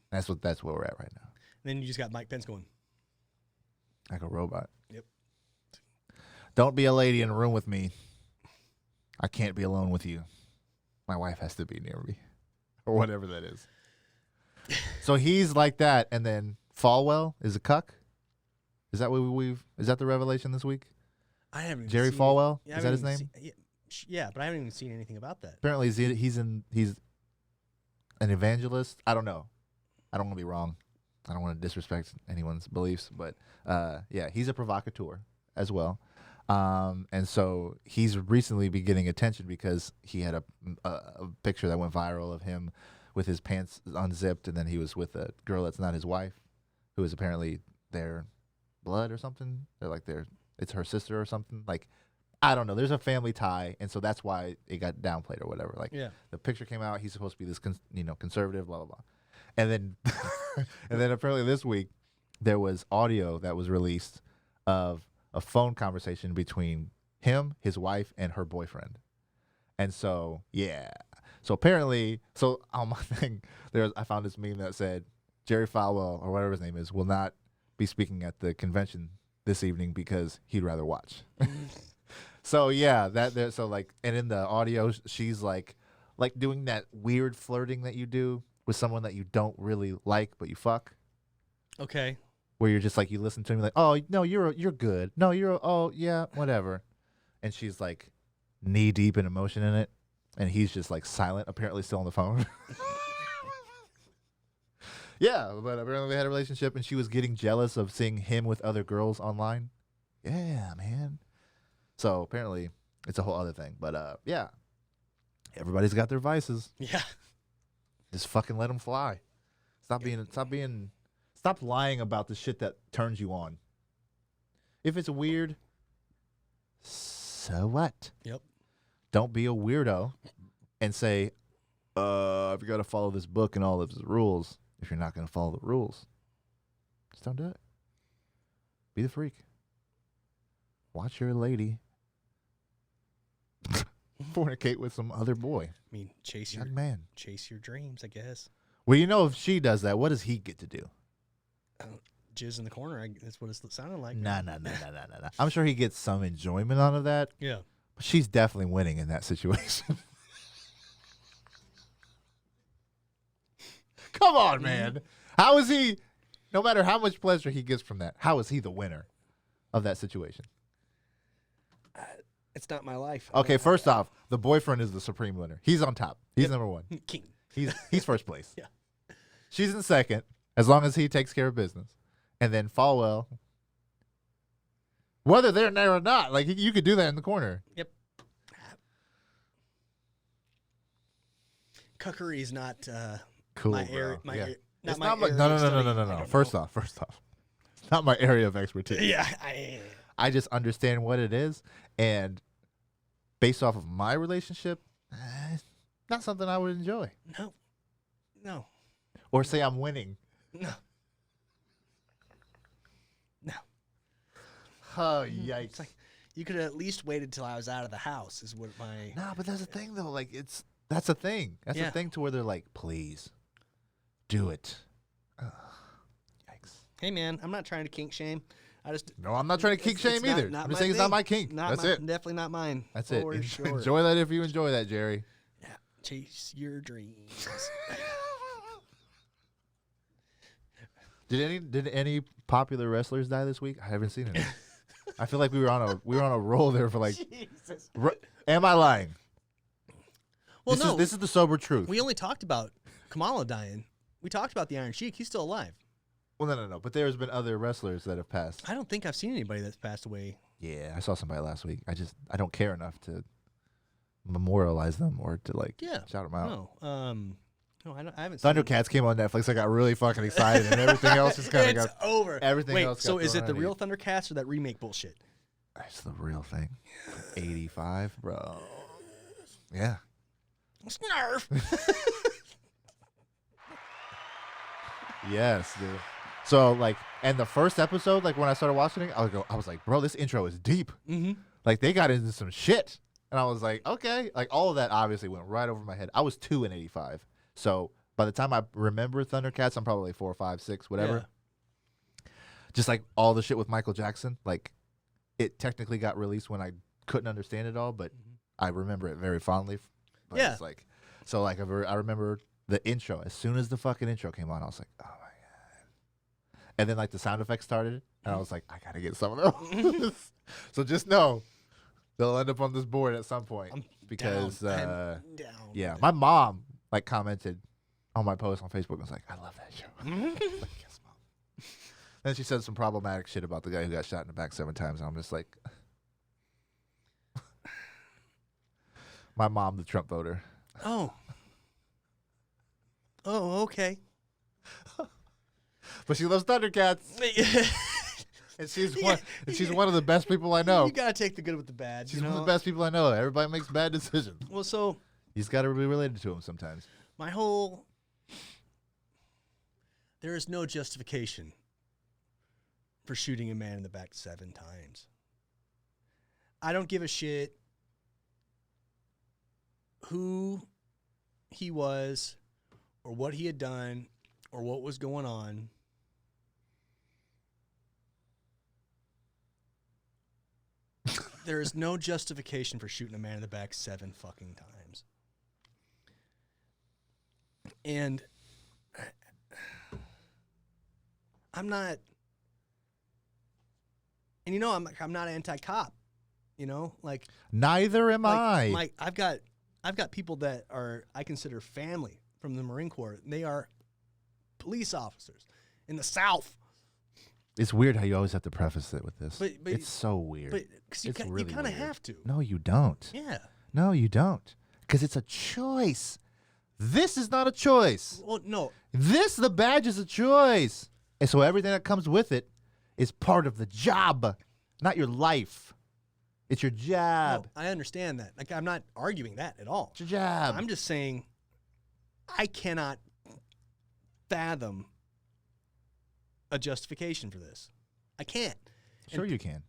That's where we're at right now. And then you just got Mike Pence going. Like a robot. Yep. Don't be a lady in a room with me. I can't be alone with you. My wife has to be near me. Or whatever that is. So he's like that, and then Falwell is a cuck? Is that what is that the revelation this week? I haven't Jerry seen Falwell? Yeah, Is that his name? Yeah, but I haven't even seen anything about that. Apparently he's an evangelist. I don't know. I don't want to be wrong. I don't want to disrespect anyone's beliefs, but yeah, he's a provocateur as well. And so he's recently been getting attention because he had a picture that went viral of him with his pants unzipped, and then he was with a girl that's not his wife, who is apparently their blood or something. They're like it's her sister or something. Like, I don't know. There's a family tie, and so that's why it got downplayed or whatever. Like, the picture came out. He's supposed to be this, conservative, blah blah blah, and then and then apparently this week there was audio that was released of a phone conversation between him, his wife, and her boyfriend. And so, so apparently, on my thing, I found this meme that said Jerry Falwell, or whatever his name is, will not be speaking at the convention this evening because he'd rather watch. So and in the audio, she's like doing that weird flirting that you do with someone that you don't really like, but you fuck. Okay. Where you're just like, you listen to him like, oh no, you're good. No, oh yeah, whatever. And she's like knee deep in emotion in it, and he's just like silent, apparently still on the phone. Yeah, but apparently they had a relationship, and she was getting jealous of seeing him with other girls online. Yeah, man. So apparently it's a whole other thing. But yeah, everybody's got their vices. Yeah. Just fucking let them fly. Stop lying about the shit that turns you on. If it's weird, so what? Yep. Don't be a weirdo and say, I've got to follow this book and all of its rules. If you're not going to follow the rules, just don't do it. Be the freak. Watch your lady fornicate with some other boy. I mean, chase your dreams, I guess. Well, if she does that, what does he get to do? Jizz in the corner. That's what it's sounding like. No. I'm sure he gets some enjoyment out of that. Yeah. But she's definitely winning in that situation. Come on, man. How is he, no matter how much pleasure he gets from that, how is he the winner of that situation? It's not my life. Okay, first off, the boyfriend is the supreme winner. He's on top. He's number one. King. He's first place. Yeah. She's in second, as long as he takes care of business. And then Falwell, whether they're there or not, like you could do that in the corner. Yep. Cuckery is not cool, my area. It's not my no. First off, it's not my area of expertise. Yeah, I just understand what it is, and based off of my relationship, not something I would enjoy. No. Or say I'm winning. No. Oh, yikes. It's like, you could have at least waited till I was out of the house is what my... No, but that's the thing, though. Like, that's a thing. That's a thing to where they're like, please, do it. Yikes. Hey, man, I'm not trying to kink shame. No, I'm not trying to kink shame either. I'm just saying it's not my kink. That's it. Definitely not mine. That's it. Sure. Enjoy that if you enjoy that, Jerry. Yeah. Chase your dreams. Did any popular wrestlers die this week? I haven't seen it. I feel like we were on a roll there for like Am I lying? Well, This is the sober truth. We only talked about Kamala dying. We talked about the Iron Sheik. He's still alive. Well, no. But there's been other wrestlers that have passed. I don't think I've seen anybody that's passed away. Yeah, I saw somebody last week. I don't care enough to memorialize them or to shout them out. No, I haven't. Thundercats came on Netflix. I got really fucking excited, and everything else just kind of got over. Everything Wait, else. So is it the real Thundercats or that remake bullshit? It's the real thing. 85, bro. Yeah. Snarf. Yes, dude. So and the first episode, when I started watching it, I was like, bro, this intro is deep. Mm-hmm. They got into some shit, and I was like, okay, all of that obviously went right over my head. I was 2 in 85, so by the time I remember Thundercats, I'm probably 4, 5, 6, whatever. Yeah. Just all the shit with Michael Jackson, it technically got released when I couldn't understand it all, but I remember it very fondly. But yeah. It's I remember the intro. As soon as the fucking intro came on, I was like, oh my God. And then the sound effects started, and I was like, I gotta get some of those. So just know they'll end up on this board at some point. Because down. Yeah, my mom commented on my post on Facebook and was like, I love that show. Yes, Mom. Then she said some problematic shit about the guy who got shot in the back 7 times, and I'm just like, my mom, the Trump voter. Oh, okay. But she loves Thundercats. And she's one of the best people I know. You gotta take the good with the bad. She's one of the best people I know. Everybody makes bad decisions. Well, so you just gotta be related to them sometimes. There is no justification for shooting a man in the back 7 times. I don't give a shit who he was or what he had done or what was going on. There is no justification for shooting a man in the back 7 fucking times. And I'm not, and I'm not anti-cop, Neither am I. I've got people that I consider family from the Marine Corps. They are police officers in the South. It's weird how you always have to preface it with this. But it's so weird. But you kind of have to. No, you don't. Yeah. No, you don't. Because it's a choice. This is not a choice. Well, no. The badge is a choice. And so everything that comes with it is part of the job, not your life. It's your job. No, I understand that. I'm not arguing that at all. It's your job. I'm just saying I cannot fathom a justification for this. I can't. Sure you can.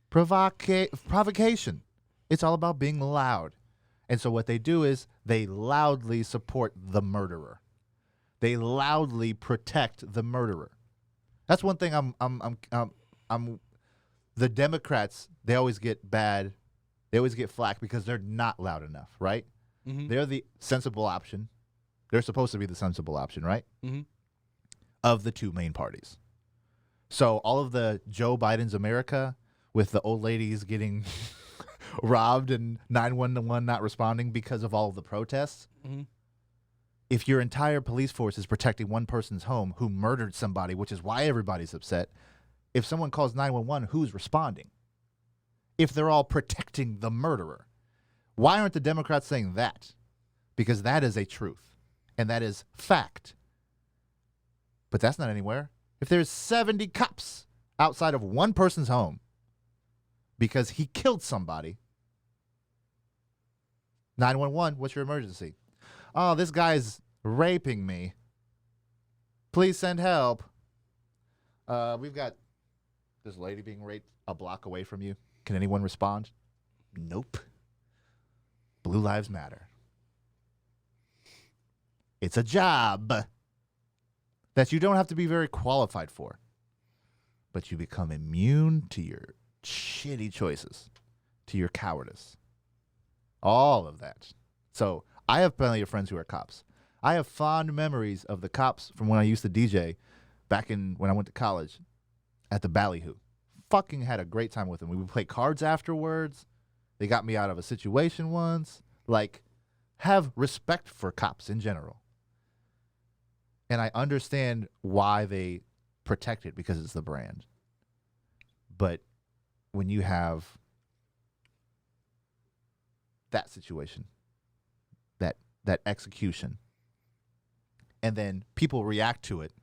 Provocation. It's all about being loud. And so what they do is they loudly support the murderer. They loudly protect the murderer. That's one thing I'm the Democrats, they always get bad. They always get flack because they're not loud enough, right? Mm-hmm. They're the sensible option. They're supposed to be the sensible option, right? Mm-hmm. Of the 2 main parties. So all of the Joe Biden's America with the old ladies getting robbed and 911 not responding because of all of the protests. Mm-hmm. If your entire police force is protecting one person's home who murdered somebody, which is why everybody's upset, if someone calls 911, who's responding? If they're all protecting the murderer. Why aren't the Democrats saying that? Because that is a truth, and that is fact. But that's not anywhere. If there's 70 cops outside of one person's home because he killed somebody, 911, what's your emergency? Oh, this guy's raping me. Please send help. We've got this lady being raped a block away from you. Can anyone respond? Nope. Blue Lives Matter. It's a job that you don't have to be very qualified for, but you become immune to your shitty choices, to your cowardice, all of that. So I have plenty of friends who are cops. I have fond memories of the cops from when I used to DJ back when I went to college at the Ballyhoo. Fucking had a great time with them. We would play cards afterwards. They got me out of a situation once. Like, have respect for cops in general. And I understand why they protect it, because it's the brand. But when you have that situation, that execution, and then people react to it,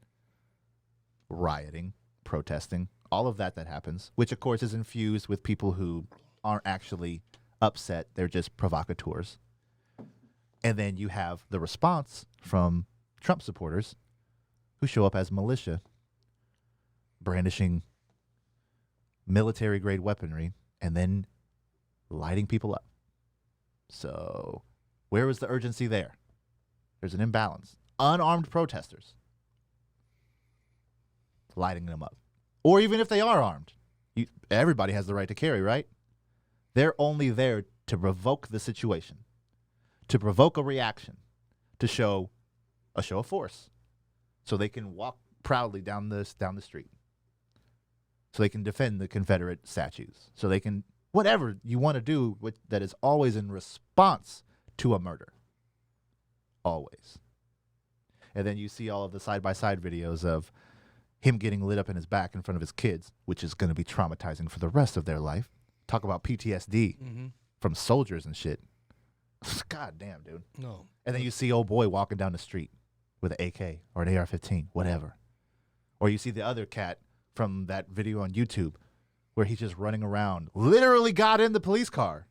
rioting, protesting, all of that happens, which of course is infused with people who aren't actually upset, they're just provocateurs. And then you have the response from Trump supporters who show up as militia, brandishing military-grade weaponry, and then lighting people up. So where was the urgency there? There's an imbalance. Unarmed protesters lighting them up. Or even if they are armed, everybody has the right to carry, right? They're only there to provoke the situation, to provoke a reaction, to show a show of force, so they can walk proudly down the street, so they can defend the Confederate statues, so they can whatever you want to do that is always in response to a murder. Always. And then you see all of the side-by-side videos of him getting lit up in his back in front of his kids, which is going to be traumatizing for the rest of their life. Talk about PTSD from soldiers and shit. God damn, dude. No. And then you see old boy walking down the street with an AK or an AR-15, whatever. Or you see the other cat from that video on YouTube where he's just running around, literally got in the police car,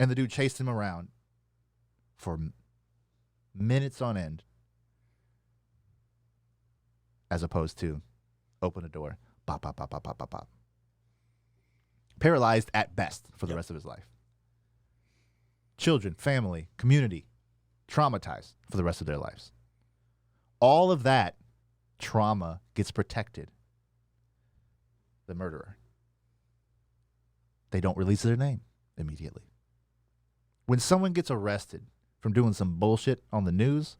and the dude chased him around for minutes on end, as opposed to open a door, pop, pop, pop, pop, pop, pop, pop. Paralyzed at best for the rest of his life. Children, family, community, traumatized for the rest of their lives. All of that trauma gets protected. The murderer. They don't release their name immediately. When someone gets arrested from doing some bullshit on the news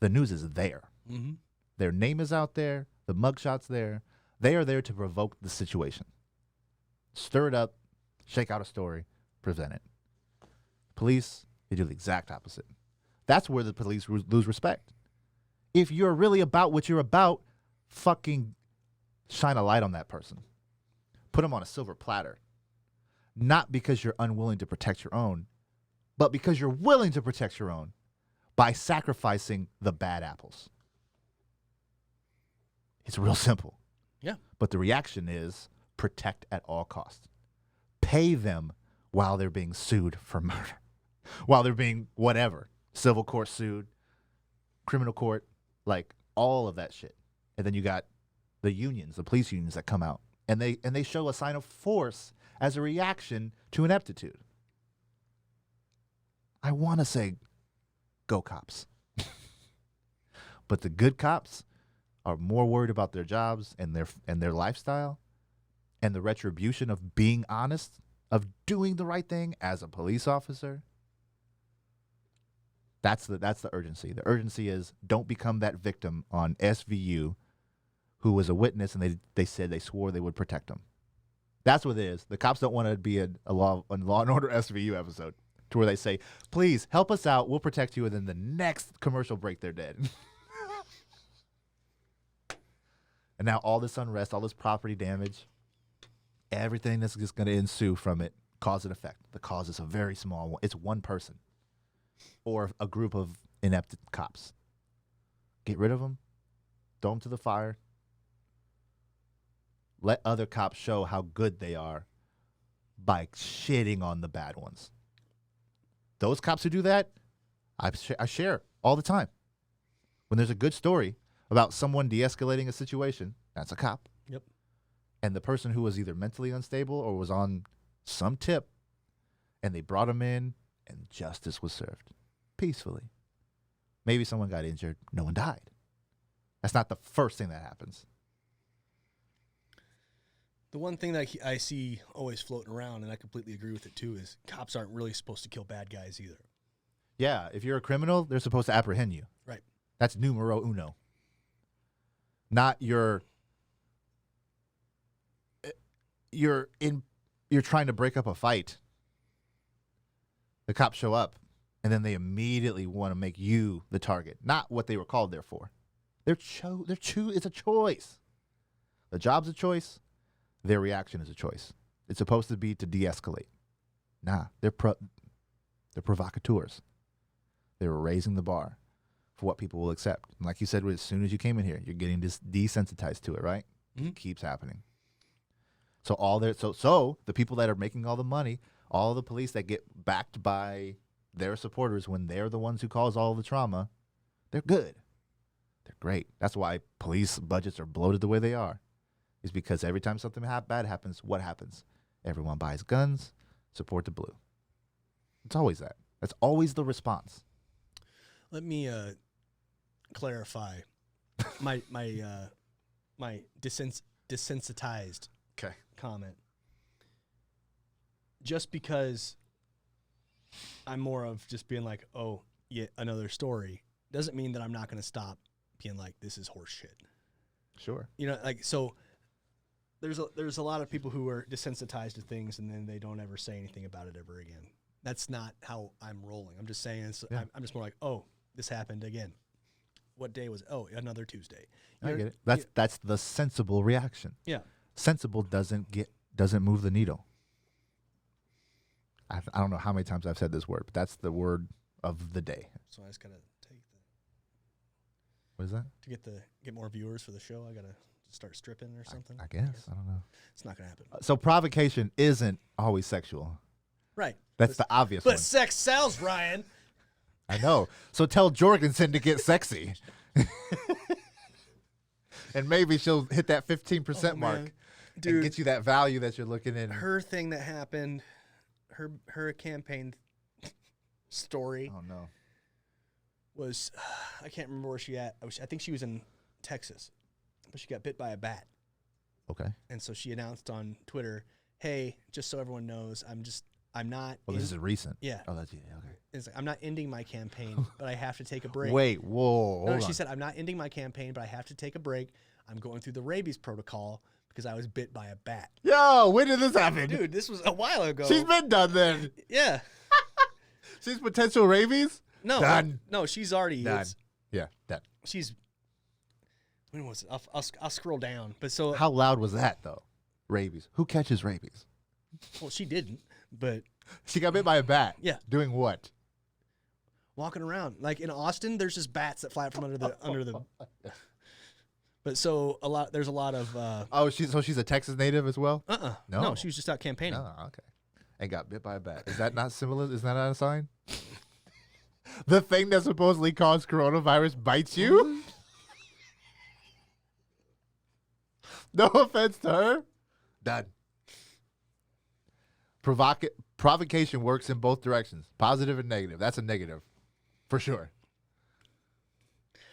is there. Mm-hmm. Their name is out there. The mugshot's there. They are there to provoke the situation. Stir it up, shake out a story, present it. Police, they do the exact opposite. That's where the police lose respect. If you're really about what you're about, fucking shine a light on that person. Put them on a silver platter. Not because you're unwilling to protect your own, but because you're willing to protect your own by sacrificing the bad apples. It's real simple. Yeah. But the reaction is protect at all costs. Pay them while they're being sued for murder. While they're being whatever. Civil court sued, criminal court, like all of that shit. And then you got the unions, the police unions that come out. And they show a sign of force as a reaction to ineptitude. I want to say, go cops. But the good cops are more worried about their jobs and their lifestyle and the retribution of being honest, of doing the right thing as a police officer. That's the urgency. The urgency is don't become that victim on SVU who was a witness and they said they swore they would protect them. That's what it is. The cops don't want to be a Law and Order SVU episode to where they say, please help us out, we'll protect you, and then the next commercial break they're dead. And now all this unrest, all this property damage, everything that's just going to ensue from it, cause and effect. The cause is a very small one. It's one person or a group of inept cops. Get rid of them. Throw them to the fire. Let other cops show how good they are by shitting on the bad ones. Those cops who do that, I share all the time. When there's a good story about someone de-escalating a situation, that's a cop. Yep. And the person who was either mentally unstable or was on some tip, and they brought him in, and justice was served peacefully. Maybe someone got injured. No one died. That's not the first thing that happens. The one thing that I see always floating around, and I completely agree with it too, is cops aren't really supposed to kill bad guys either. Yeah, if you're a criminal, they're supposed to apprehend you. Right. That's numero uno. Not you're trying to break up a fight The cops show up, and then they immediately want to make you the target, not what they were called there for. It's a choice. The job's a choice. Their reaction is a choice. It's supposed to be to de-escalate. Nah, they're provocateurs. They're raising the bar for what people will accept. And like you said, as soon as you came in here, you're getting desensitized to it, right? Mm-hmm. It keeps happening. So so the people that are making all the money, all the police that get backed by their supporters when they're the ones who cause all the trauma, they're good. They're great. That's why police budgets are bloated the way they are. Is because every time something bad happens, what happens? Everyone buys guns, support the blue. It's always that. That's always the response. Let me clarify my desensitized comment. Just because I'm more of just being like, oh, yeah, another story, doesn't mean that I'm not going to stop being like, this is horse shit. Sure. You know, like, so there's a lot of people who are desensitized to things and then they don't ever say anything about it ever again. That's not how I'm rolling. I'm just saying, I'm just more like, oh, this happened again. What day was it? Oh, another Tuesday. I get it. That's the sensible reaction. Yeah. Sensible doesn't move the needle. I don't know how many times I've said this word, but that's the word of the day. So I just gotta take the. What is that? To get more viewers for the show, I gotta start stripping or something. I guess. I don't know. It's not gonna happen. So provocation isn't always sexual. Right. That's the obvious one. But sex sells, Ryan. I know. So tell Jorgensen to get sexy. And maybe she'll hit that 15% mark. Dude, and get you that value that you're looking in. Her thing that happened, her campaign story. Oh no. Was I can't remember where she at. I think she was in Texas, but she got bit by a bat. Okay. And so she announced on Twitter, "Hey, just so everyone knows, I'm not." Well, this is recent. Yeah. Oh, that's okay. It's like, I'm not ending my campaign, but I have to take a break. Wait, whoa. No, she said, "I'm not ending my campaign, but I have to take a break. I'm going through the rabies protocol because I was bit by a bat." Yo, when did this happen? Dude, this was a while ago. She's been done then. Yeah. She's potential rabies? No. Done. No, she's already done. Yeah, done. She's. When was it? I'll scroll down. But so. How loud was that though? Rabies. Who catches rabies? Well, she didn't, but. She got bit by a bat. Yeah. Doing what? Walking around. Like in Austin, there's just bats that fly out from under the. But so there's a lot of. She's a Texas native as well? No, she was just out campaigning. Oh, okay. And got bit by a bat. Is that not similar? Is that not a sign? The thing that supposedly caused coronavirus bites you? No offense to her. Done. Provocation works in both directions, positive and negative. That's a negative, for sure.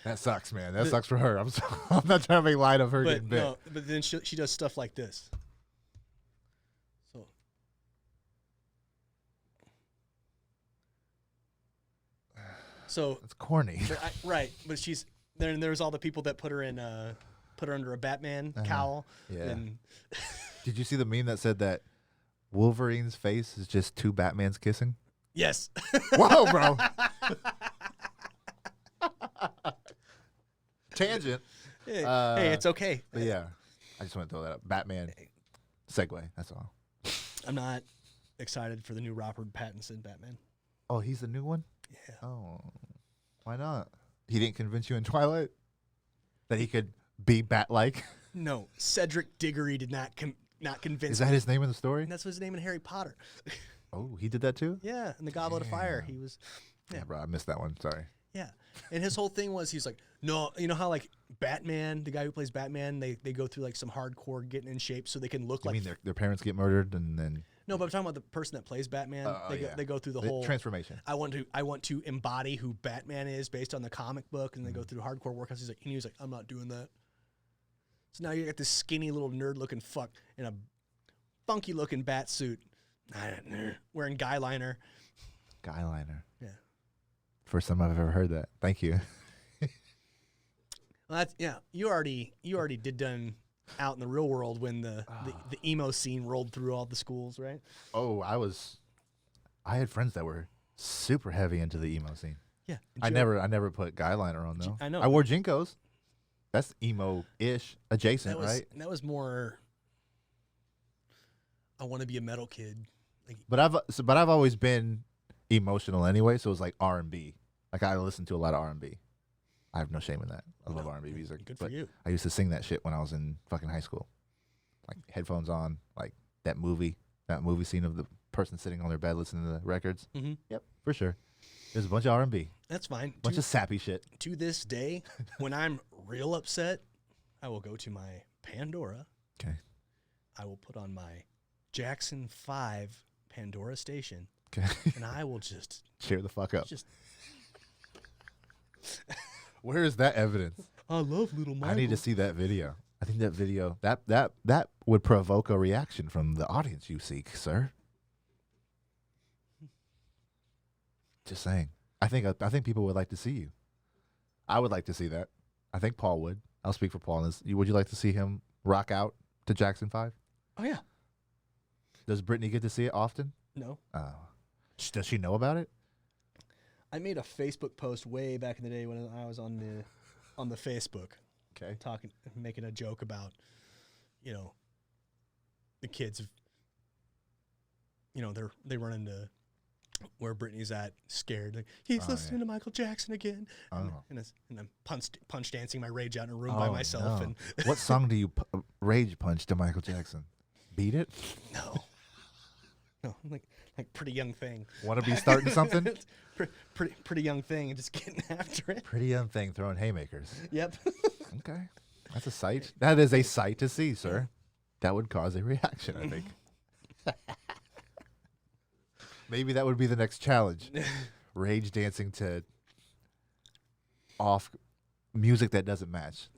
That sucks, man. That sucks for her. I'm not trying to make light of her getting bit. No, but then she does stuff like this. So it's corny, right? But she's there, and there's all the people that put her under a Batman cowl. Yeah. And did you see the meme that said that Wolverine's face is just two Batmans kissing? Yes. Whoa, bro. Tangent. Hey, it's okay. But yeah, I just want to throw that up. Batman segue. That's all. I'm not excited for the new Robert Pattinson Batman. Oh, he's the new one? Yeah. Oh, why not? He didn't convince you in Twilight that he could be bat-like? No, Cedric Diggory did not convince me. Is that his name in the story? And that's his name in Harry Potter. Oh, he did that too? Yeah, in the Goblet of Fire, he was. Yeah, bro, I missed that one. Sorry. Yeah, and his whole thing was he's like, no, you know how like Batman, the guy who plays Batman, they go through like some hardcore getting in shape so they can look like. You mean their parents get murdered and then? No, but I'm talking about the person that plays Batman. They go through the whole transformation. I want to embody who Batman is based on the comic book, and they go through hardcore workouts. He was like, I'm not doing that. So now you got this skinny little nerd-looking fuck in a funky-looking bat suit, wearing guy liner. Guy liner. Yeah. First time I've ever heard that. Thank you. Well, you already did done out in the real world when the emo scene rolled through all the schools, right? Oh, I had friends that were super heavy into the emo scene. Yeah. I never put guyliner on though. I know. I wore Jinkos. That's emo-ish adjacent, right? That was more. I want to be a metal kid. Like, but I've always been emotional anyway, so it was like R&B. Like I listen to a lot of R&B. I have no shame in that. I love R&B music. Good for you. I used to sing that shit when I was in fucking high school. Like headphones on, like that movie scene of the person sitting on their bed listening to the records. Mm-hmm. Yep, for sure. There's a bunch of R&B. That's fine. Bunch of sappy shit. To this day, when I'm real upset, I will go to my Pandora. Okay. I will put on my Jackson 5 Pandora station. Okay. And I will just cheer the fuck up. Just where is that evidence? I love Little Michael. I need to see that video. I think that video that would provoke a reaction from the audience you seek, sir. Just saying. I think people would like to see you. I would like to see that. I think Paul would. I'll speak for Paul. Would you like to see him rock out to Jackson 5? Oh yeah. Does Brittany get to see it often? No. Does she know about it? I made a Facebook post way back in the day when I was on the Facebook. Okay. Making a joke about, the kids. They run into where Brittany's at, scared. Like, he's listening to Michael Jackson again. And I'm punch dancing my rage out in a room by myself. No. And what song do you rage punch to Michael Jackson? Beat It? No, like Pretty Young Thing. Want to be starting something? Pretty Young Thing and just getting after it. Pretty Young Thing throwing haymakers. Yep. Okay. That's a sight. That is a sight to see, sir. That would cause a reaction, I think. Maybe that would be the next challenge. Rage dancing to off music that doesn't match.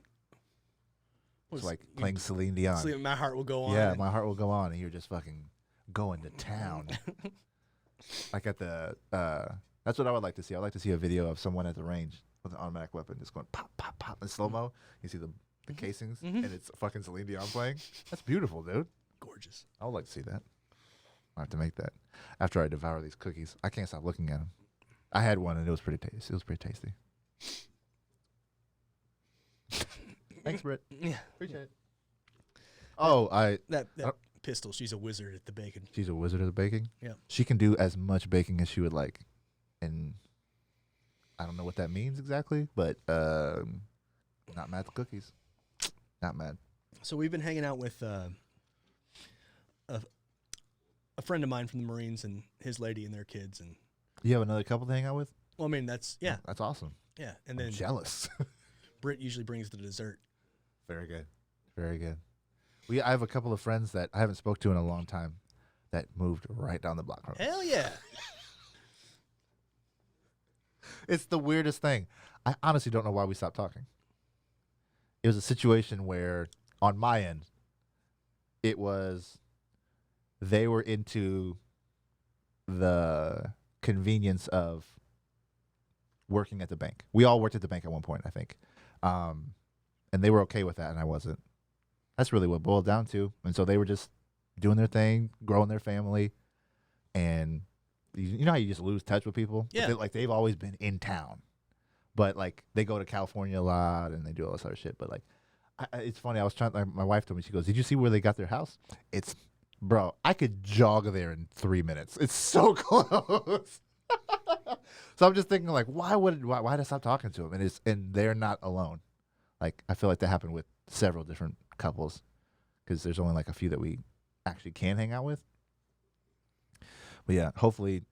It's like playing Celine Dion. My heart will go on. Yeah, my heart will go on, and you're just fucking going to town. Like at the, that's what I would like to see. I'd like to see a video of someone at the range with an automatic weapon just going pop, pop, pop in slow-mo. You see the casings, and it's fucking Celine Dion playing. That's beautiful, dude. Gorgeous. I would like to see that. I have to make that after I devour these cookies. I can't stop looking at them. I had one and it was pretty tasty. It was pretty tasty. Thanks, Britt. Yeah, appreciate it. Oh, that pistol. She's a wizard at the baking. She's a wizard at the baking. Yeah, she can do as much baking as she would like, and I don't know what that means exactly, but not mad at the cookies. Not mad. So we've been hanging out with a friend of mine from the Marines and his lady and their kids, and you have another couple to hang out with. Well, I mean that's awesome. Yeah, and I'm then jealous. Britt usually brings the dessert. Very good, very good. I have a couple of friends that I haven't spoke to in a long time that moved right down the block from us. Hell yeah! It's the weirdest thing. I honestly don't know why we stopped talking. It was a situation where, on my end, it was they were into the convenience of working at the bank. We all worked at the bank at one point, I think. And they were okay with that, and I wasn't. That's really what it boiled down to. And so they were just doing their thing, growing their family, and you know how you just lose touch with people? Yeah. They've always been in town. But, they go to California a lot, and they do all this other shit. But, it's funny. I was my wife told me, she goes, did you see where they got their house? Bro, I could jog there in 3 minutes. It's so close. So I'm just thinking, why did I stop talking to them? And they're not alone. I feel like that happened with several different couples because there's only a few that we actually can hang out with. But yeah, hopefully,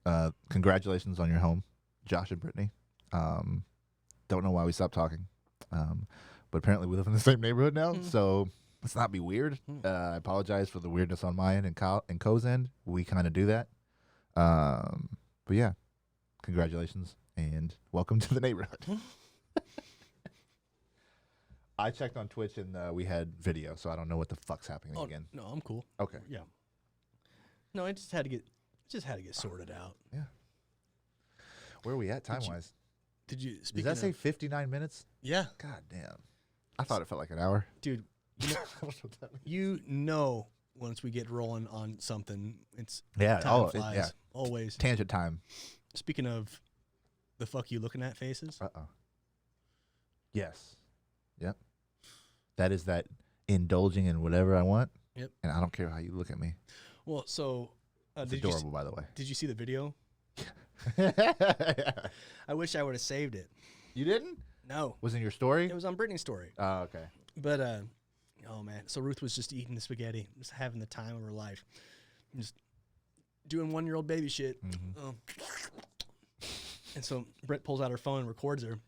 congratulations on your home, Josh and Brittany. Don't know why we stopped talking, but apparently we live in the same neighborhood now, so let's not be weird. I apologize for the weirdness on my end and Co's end. We kind of do that. But yeah, congratulations and welcome to the neighborhood. I checked on Twitch and we had video, so I don't know what the fuck's happening again. No, I'm cool. Okay. Yeah. No, I just had to get sorted out. Yeah. Where are we at time wise? Did you? Does that say 59 minutes? Yeah. God damn. I thought it felt like an hour. Dude, once we get rolling on something, it's time flies. Yeah. Always Tangent time. Speaking of the fuck you looking at faces. Yes. Yep. That is that indulging in whatever I want. Yep. And I don't care how you look at me. Well, so it's adorable, by the way. Did you see the video? I wish I would have saved it. You didn't? No. Was in your story? It was on Brittany's story. Oh, okay. But oh man, so Ruth was just eating the spaghetti, just having the time of her life, just doing 1-year-old baby shit. And so Britt pulls out her phone and records her.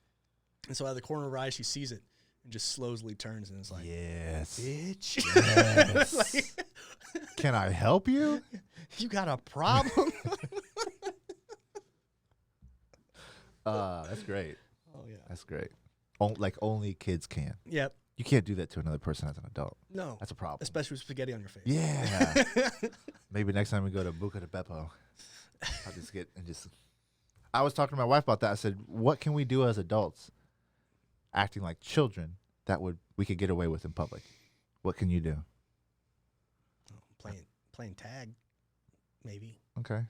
And so out of the corner of her eye, she sees it and just slowly turns and is like, yes, bitch. Yes. Like, can I help you? You got a problem? That's great. Oh, yeah. That's great. Like only kids can. Yep. You can't do that to another person as an adult. No. That's a problem. Especially with spaghetti on your face. Yeah. Maybe next time we go to Buca de Beppo, I'll just get and just. I was talking to my wife about that. I said, what can we do as adults acting like children that we could get away with in public? What can you do? Playing tag, maybe. Okay.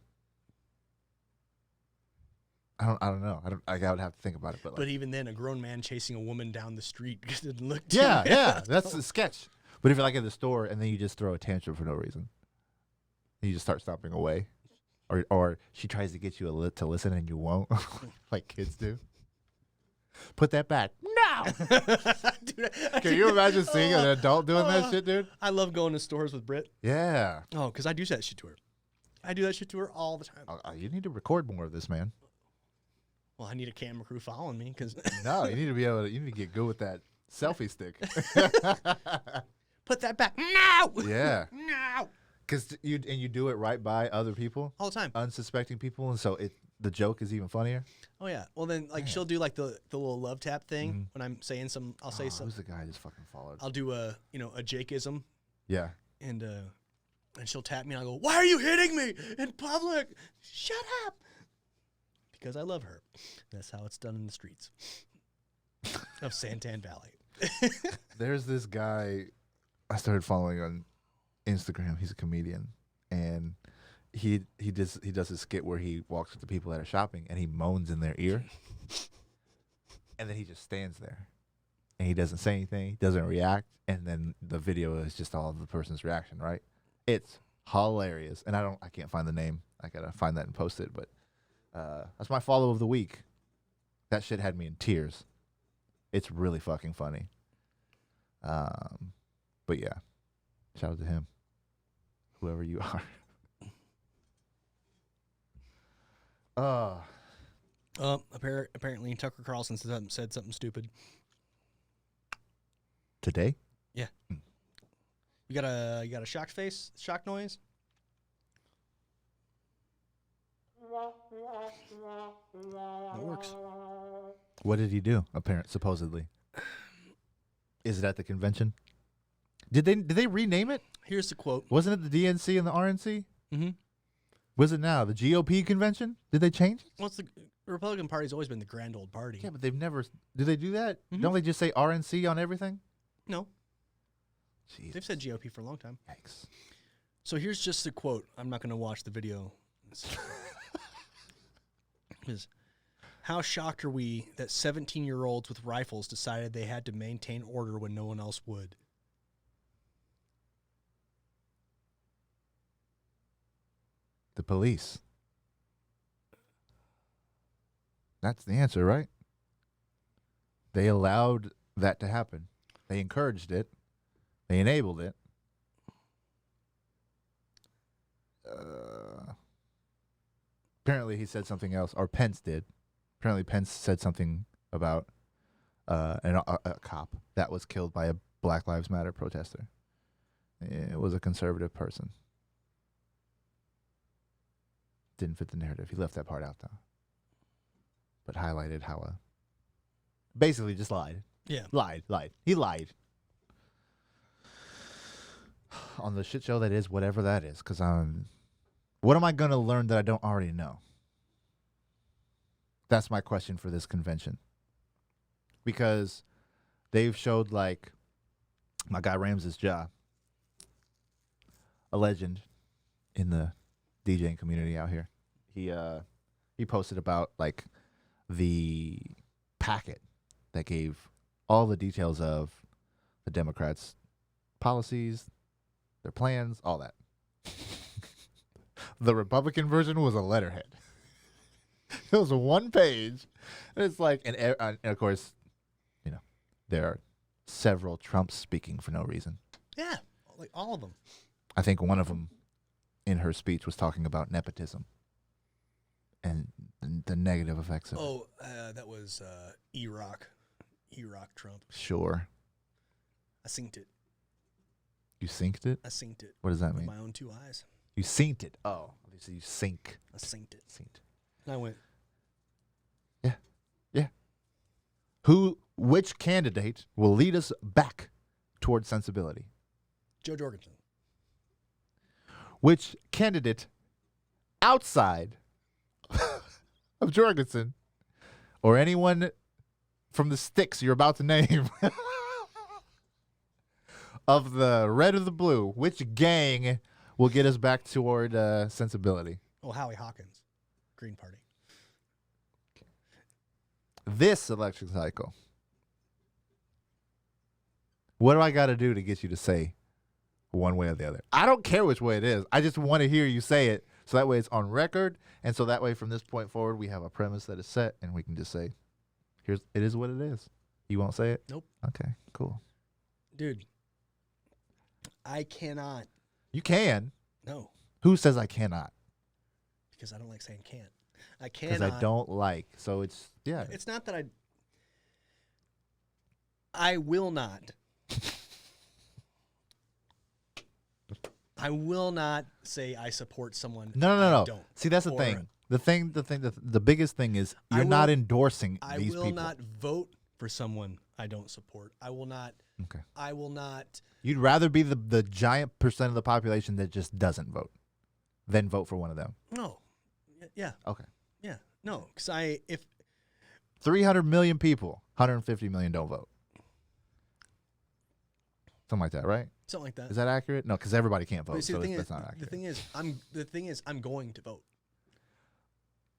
I don't know. I would have to think about it. But even then, a grown man chasing a woman down the street didn't look too yeah. That's a sketch. But if you're like at the store and then you just throw a tantrum for no reason, and you just start stomping away, or she tries to get you to listen and you won't, like kids do. Put that back. No. Dude, Can you imagine seeing an adult doing that shit, dude? I love going to stores with Britt. Yeah. Oh, because I do that shit to her. I do that shit to her all the time. You need to record more of this, man. Well, I need a camera crew following me because. No, you need to be able to. You need to get good with that selfie stick. Put that back. No. Yeah. No. Because you do it right by other people all the time, unsuspecting people, and so the joke is even funnier. Oh yeah. Well then, like she'll do like the little love tap thing when I'm saying some. I'll say something. Who's the guy I just fucking followed? I'll do a Jakeism. Yeah. And she'll tap me and I'll go, "Why are you hitting me in public? Shut up." Because I love her. That's how it's done in the streets of Santan Valley. There's this guy I started following on Instagram. He's a comedian, and he does a skit where he walks up to people that are shopping and he moans in their ear, and then he just stands there, and he doesn't say anything, he doesn't react, and then the video is just all of the person's reaction. Right? It's hilarious, and I can't find the name. I gotta find that and post it, but. That's my follow of the week. That shit had me in tears. It's really fucking funny. But yeah, shout out to him, whoever you are. Apparently Tucker Carlson said something stupid Today. Yeah. You got a shock noise. That works. What did he do? Supposedly. Is it at the convention? Did they rename it? Here's the quote. Wasn't it the DNC and the RNC? Mm-hmm. Was it now the GOP convention? Did they change it? Well, the Republican Party's always been the grand old party. Yeah, but they've never. Do they do that? Mm-hmm. Don't they just say RNC on everything? No. Jesus. They've said GOP for a long time. Yikes. So here's just the quote. I'm not going to watch the video. Is how shocked are we that 17-year-olds with rifles decided they had to maintain order when no one else would? The police. That's the answer, right? They allowed that to happen. They encouraged it. They enabled it. Apparently he said something else, or Pence did. Apparently Pence said something about a cop that was killed by a Black Lives Matter protester. It was a conservative person. Didn't fit the narrative. He left that part out, though. But highlighted how basically just lied. Yeah. Lied. He lied. On the shit show that is whatever that is, because what am I going to learn that I don't already know? That's my question for this convention. Because they've showed, like, my guy Ramses Ja, a legend in the DJing community out here. He posted about like the packet that gave all the details of the Democrats' policies, their plans, all that. The Republican version was a letterhead. It was 1 page. And it's like, and of course, you know, there are several Trumps speaking for no reason. Yeah, like all of them. I think one of them in her speech was talking about nepotism and the negative effects of it. That was E-Rock Trump. Sure. I synced it. You synced it? I synced it. What does that with mean? my own 2 eyes. You synced it. Oh, so you sync. I synced it. Synced. And I went. Yeah. Yeah. Which candidate will lead us back toward sensibility? Joe Jorgensen. Which candidate outside of Jorgensen or anyone from the sticks you're about to name of the red or the blue, which gang will get us back toward sensibility? Oh, Howie Hawkins, Green Party. This election cycle, what do I got to do to get you to say one way or the other? I don't care which way it is. I just want to hear you say it, so that way it's on record, and so that way from this point forward we have a premise that is set, and we can just say, it is what it is. You won't say it? Nope. Okay, cool. Dude, I cannot. You can. No. Who says I cannot? Because I don't like saying can't. I cannot. Because I don't like. So it's, yeah. It's not that I will not. I will not say I support someone. No. Don't. See, that's the thing. The biggest thing is you're not endorsing these people. I will not vote for someone I don't support. I will not. Okay. I will not. You'd rather be the giant percent of the population that just doesn't vote than vote for one of them. No. Yeah. Okay. Yeah. No. Because if 300 million people, 150 million don't vote. Something like that, right? Something like that. Is that accurate? No, because everybody can't vote, see, so that's not accurate. The thing is, I'm going to vote.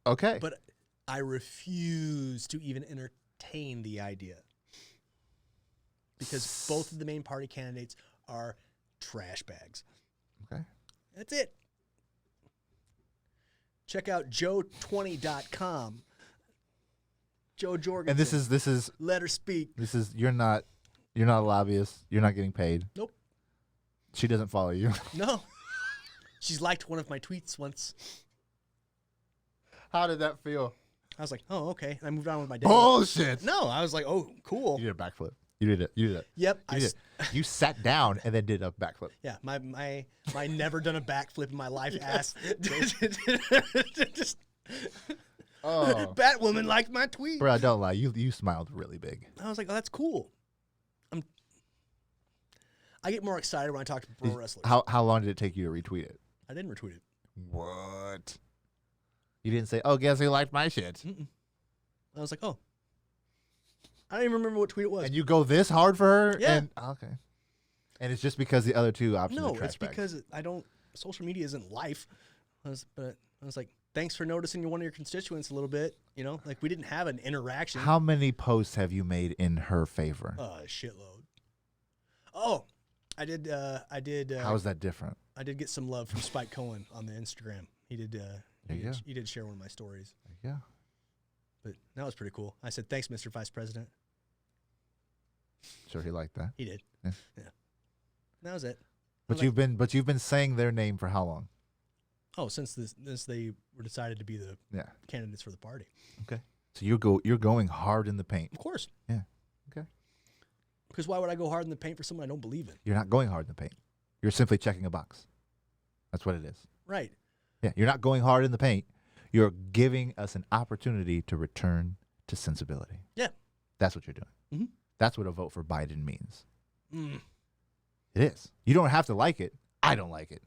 Okay. But I refuse to even entertain the idea. Because both of the main party candidates are trash bags. Okay. That's it. Check out joe20.com. Joe Jorgensen. And this is let her speak. You're not a lobbyist. You're not getting paid. Nope. She doesn't follow you. No. She's liked one of my tweets once. How did that feel? I was like, oh, okay. And I moved on with my day. Bullshit. No, I was like, oh, cool. You did a backflip. You did it. Yep. You sat down and then did a backflip. Yeah, my never done a backflip in my life ass. Just Batwoman liked my tweet. Bro, don't lie. You smiled really big. I was like, oh, that's cool. I get more excited when I talk to pro wrestlers. How long did it take you to retweet it? I didn't retweet it. What? You didn't say, oh, guess who liked my shit? Mm-mm. I was like, oh. I don't even remember what tweet it was. And you go this hard for her? Yeah. Okay. And it's just because the other two options are No, trash it's bags. because social media isn't life. But I was like, thanks for noticing one of your constituents a little bit. You know, like we didn't have an interaction. How many posts have you made in her favor? A shitload. Oh, I did. How is that different? I did get some love from Spike Cohen on the Instagram. He did. He did share one of my stories. Yeah. But that was pretty cool. I said, thanks, Mr. Vice President. Sure, he liked that. He did. Yeah. That was it. But you've been saying their name for how long? Oh, since they were decided to be the candidates for the party. Okay. So you're going hard in the paint. Of course. Yeah. Okay. Because why would I go hard in the paint for someone I don't believe in? You're not going hard in the paint. You're simply checking a box. That's what it is. Right. Yeah. You're not going hard in the paint. You're giving us an opportunity to return to sensibility. Yeah. That's what you're doing. Mm-hmm. That's what a vote for Biden means. Mm. It is. You don't have to like it. I don't like it.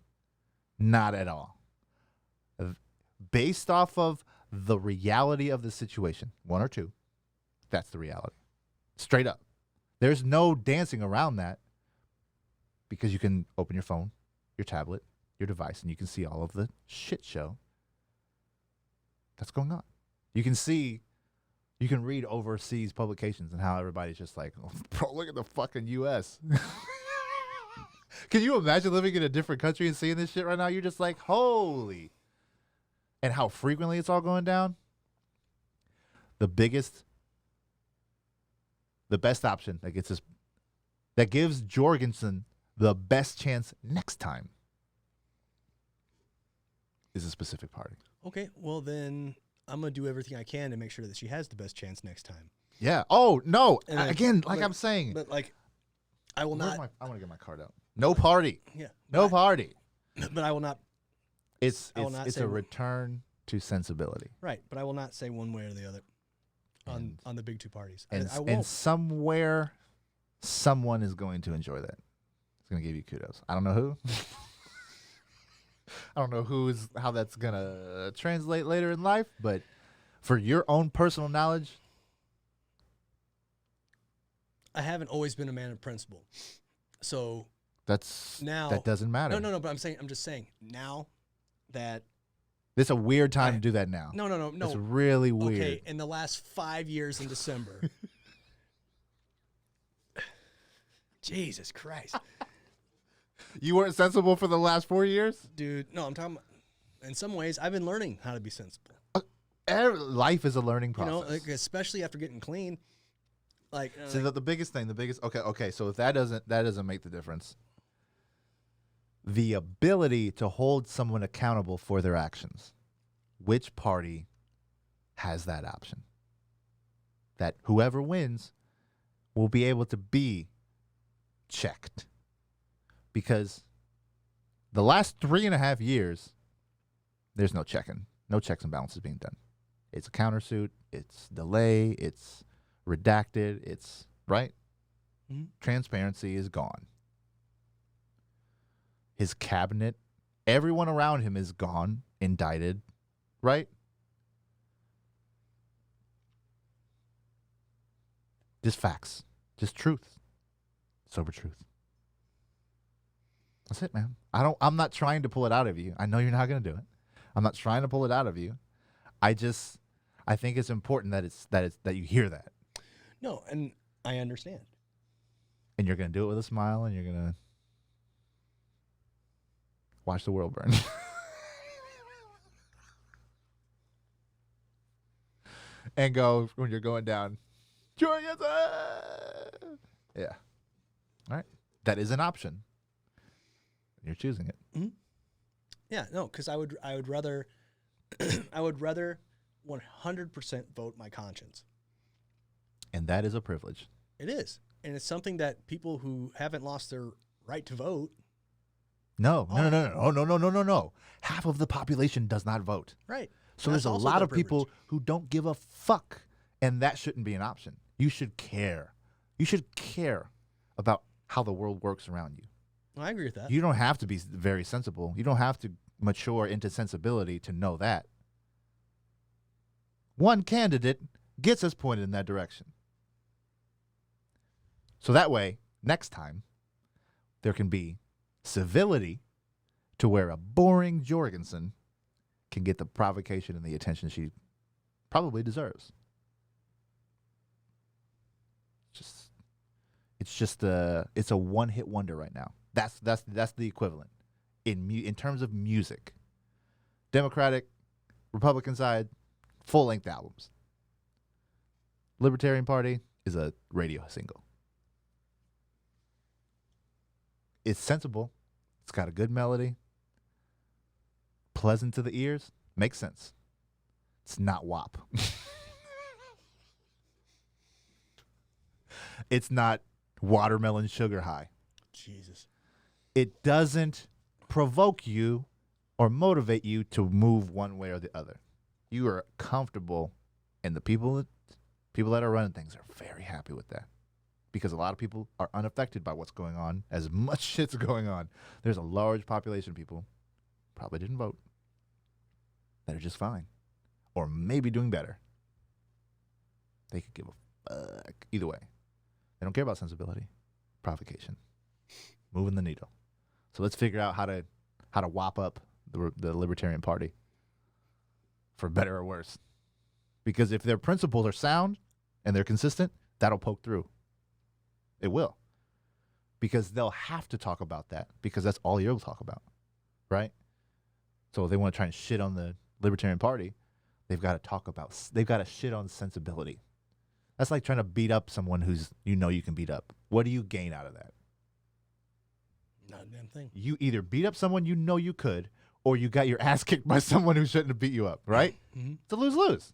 Not at all. Based off of the reality of the situation, one or two, that's the reality. Straight up. There's no dancing around that because you can open your phone, your tablet, your device, and you can see all of the shit show That's going on. You can read overseas publications and how everybody's just like, oh, bro, look at the fucking U.S. Can you imagine living in a different country and seeing this shit right now? You're just like, holy. And how frequently it's all going down. The best option that gives Jorgensen the best chance next time is a specific party. Okay, well then I'm gonna do everything I can to make sure that she has the best chance next time. Yeah. Oh no. And Again, like I'm saying. But like, I will not. I want to get my card out. No party. Yeah. No party. But I will not. It's a return to sensibility. Right, but I will not say one way or the other on the big two parties. And, I won't. And somewhere, someone is going to enjoy that. It's going to give you kudos. I don't know who. I don't know how that's going to translate later in life, but for your own personal knowledge, I haven't always been a man of principle. So that doesn't matter. No, but I'm just saying now that it's a weird time to do that now. No. It's really weird. Okay, in the last 5 years in December. Jesus Christ. You weren't sensible for the last 4 years? Dude, no, I'm talking about, in some ways, I've been learning how to be sensible. Life is a learning process. You know, like, especially after getting clean. Like, see, the biggest thing, okay, so if that doesn't make the difference, the ability to hold someone accountable for their actions, which party has that option? That whoever wins will be able to be checked. Because the last 3.5 years, there's no checking. No checks and balances being done. It's a countersuit. It's delay. It's redacted. It's right. Mm-hmm. Transparency is gone. His cabinet, everyone around him is gone, indicted, right? Just facts. Just truth. Sober truth. That's it, man. I'm not trying to pull it out of you. I know you're not going to do it. I'm not trying to pull it out of you. I think it's important that you hear that. No, and I understand. And you're going to do it with a smile, and you're going to watch the world burn. And go when you're going down, Jorgensen! Yeah. All right. That is an option. You're choosing it. Mm-hmm. Yeah, no, because I would rather I would rather 100% vote my conscience. And that is a privilege. It is. And it's something that people who haven't lost their right to vote. No. Half of the population does not vote. Right. So there's a lot of people who don't give a fuck, and that shouldn't be an option. You should care. You should care about how the world works around you. I agree with that. You don't have to be very sensible. You don't have to mature into sensibility to know that. One candidate gets us pointed in that direction. So that way, next time, there can be civility to where a boring Jorgensen can get the provocation and the attention she probably deserves. It's a one-hit wonder right now. That's the equivalent in terms of music. Democratic, Republican side, full-length albums. Libertarian Party is a radio single. It's sensible. It's got a good melody. Pleasant to the ears. Makes sense. It's not WAP. It's not Watermelon Sugar High. Jesus. It doesn't provoke you or motivate you to move one way or the other. You are comfortable, and the people that are running things are very happy with that. Because a lot of people are unaffected by what's going on, as much shit's going on. There's a large population of people, probably didn't vote, that are just fine. Or maybe doing better. They could give a fuck. Either way. They don't care about sensibility. Provocation. Moving the needle. So let's figure out how to whop up the Libertarian Party. for better or worse. Because if their principles are sound and they're consistent, that'll poke through. It will. Because they'll have to talk about that because that's all you'll talk about, right? So if they want to try and shit on the Libertarian Party, they've got to shit on sensibility. That's like trying to beat up someone who's you can beat up. What do you gain out of that? Not a damn thing. You either beat up someone you could, or you got your ass kicked by someone who shouldn't have beat you up, right? Mm-hmm. It's a lose-lose.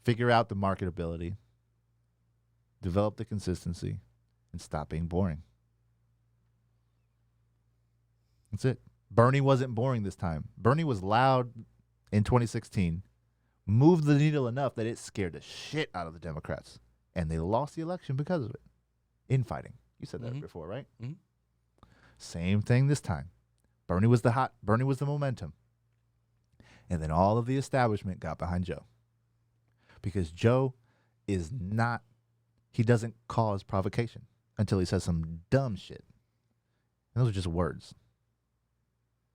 Figure out the marketability, develop the consistency, and stop being boring. That's it. Bernie wasn't boring this time. Bernie was loud in 2016, moved the needle enough that it scared the shit out of the Democrats, and they lost the election because of it. Infighting. You said that before, right? Mm-hmm. Same thing this time. Bernie was the momentum. And then all of the establishment got behind Joe. Because Joe he doesn't cause provocation until he says some dumb shit. And those are just words.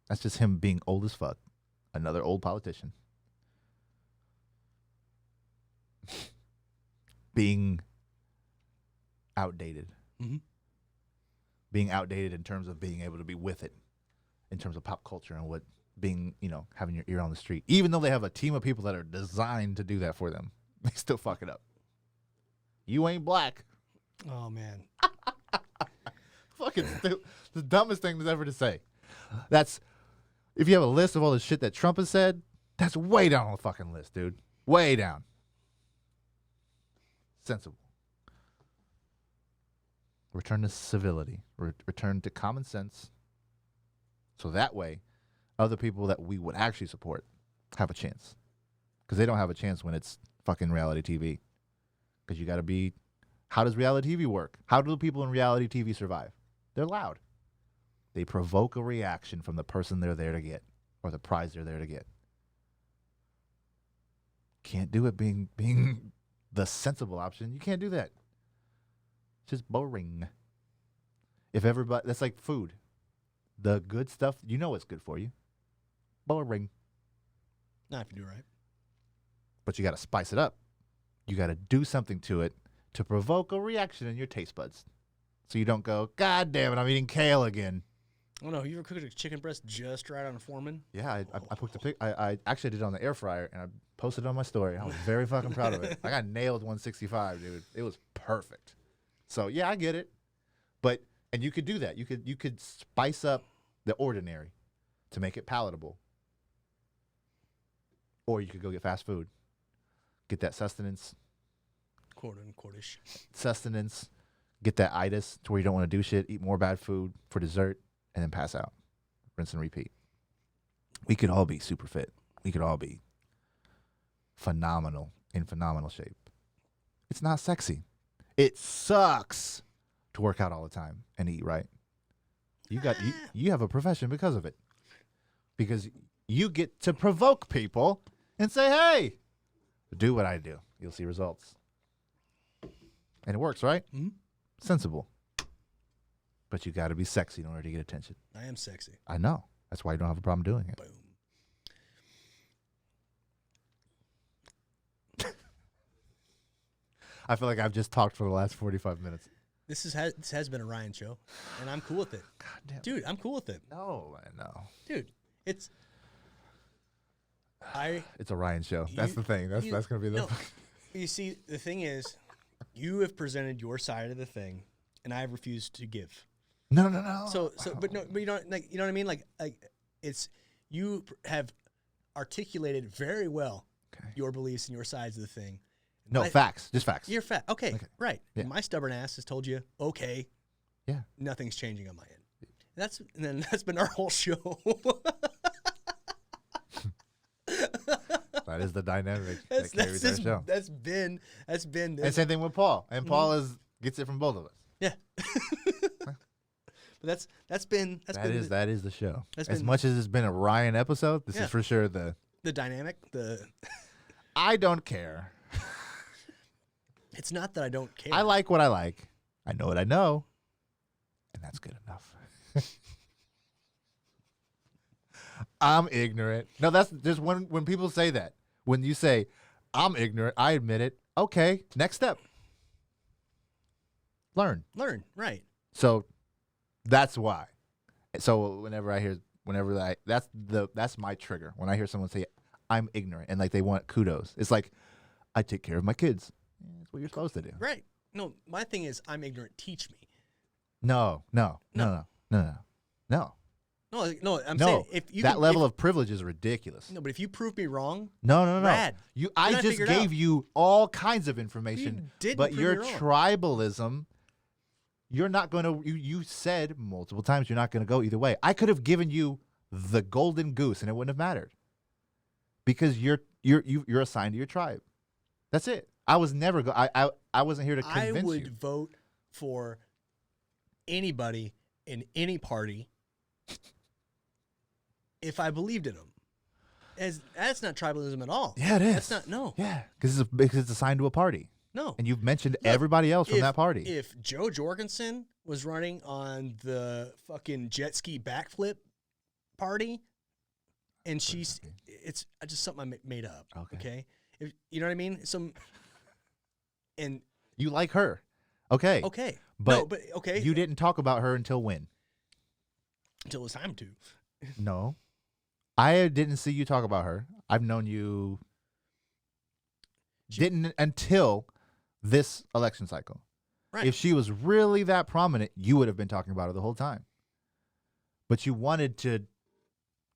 That's just him being old as fuck. Another old politician. Being outdated. Mm-hmm. Being outdated in terms of being able to be with it. In terms of pop culture and what being, having your ear on the street. Even though they have a team of people that are designed to do that for them. They still fuck it up. You ain't black. Oh, man. Fucking the dumbest thing ever to say. That's, if you have a list of all the shit that Trump has said, that's way down on the fucking list, dude. Way down. Sensible. Return to civility. Return to common sense. So that way, other people that we would actually support have a chance. Because they don't have a chance when it's fucking reality TV. Because you got to be, how does reality TV work? How do the people in reality TV survive? They're loud. They provoke a reaction from the person they're there to get, or the prize they're there to get. Can't do it being the sensible option. You can't do that. It's just boring. If everybody, that's like food. The good stuff, it's good for you. Boring. Not if you do it right. But you got to spice it up. You got to do something to it to provoke a reaction in your taste buds. So you don't go, God damn it, I'm eating kale again. Oh, no. You ever cooked a chicken breast just right on a Foreman? Yeah, I cooked a pig. I actually did it on the air fryer, and I posted it on my story. I was very fucking proud of it. I got nailed 165, dude. It was perfect. So, yeah, I get it. And you could do that. You could spice up the ordinary to make it palatable. Or you could go get fast food. Get that sustenance. Quote unquote-ish. Sustenance. Get that itis to where you don't want to do shit. Eat more bad food for dessert. And then pass out. Rinse and repeat. We could all be super fit. We could all be phenomenal, in phenomenal shape. It's not sexy. It sucks to work out all the time and eat right. You have a profession because of it. Because you get to provoke people and say, hey, do what I do. You'll see results. And it works, right? Mm-hmm. Sensible. But you got to be sexy in order to get attention. I am sexy. I know. That's why you don't have a problem doing it. Boom. I feel like I've just talked for the last 45 minutes. This has been a Ryan show, and I'm cool with it. God damn. Dude, I'm cool with it. No, I know. Dude, it's a Ryan show. That's the thing. That's going to be the... No, you see, the thing is, you have presented your side of the thing, and I have refused to give. No. But you know what I mean? Like it's, you have articulated very well your beliefs and your sides of the thing. No, facts. Just facts. You're okay, right. Yeah. And my stubborn ass has told you, okay, yeah, nothing's changing on my end. And then that's been our whole show. That is the dynamic that carries our show. That's been and same thing with Paul. And Paul gets it from both of us. Yeah. But that is the show. As much as it's been a Ryan episode, this is for sure the dynamic. I don't care. It's not that I don't care. I like what I like. I know what I know, and that's good enough. I'm ignorant. No, that's there's when people say that. When you say, I'm ignorant, I admit it. Okay, next step. Learn. Learn, right. So that's why. So that's my trigger. When I hear someone say, I'm ignorant, and like they want kudos. It's like, I take care of my kids. Yeah, that's what you're supposed to do. Right. No, my thing is, I'm ignorant, teach me. No. No, I'm saying if you that level of privilege is ridiculous. No, but if you prove me wrong, no. rad. I just gave you all kinds of information, but your tribalism, you're not going to. You said multiple times you're not going to go either way. I could have given you the golden goose, and it wouldn't have mattered because you're assigned to your tribe. That's it. I was never I wasn't here to convince you. I would vote for anybody in any party if I believed in them. That's not tribalism at all. Yeah, it is. That's not, no. Yeah, because it's assigned to a party. No. And you've mentioned everybody else from that party. If Joe Jorgensen was running on the fucking jet ski backflip party, and it's just something I made up. Okay? If, you know what I mean? And you like her. Okay. Okay. But, okay. You didn't talk about her until when? Until it was time to. No. I didn't see you talk about her. I've known you didn't until this election cycle. Right. If she was really that prominent, you would have been talking about her the whole time. But you wanted to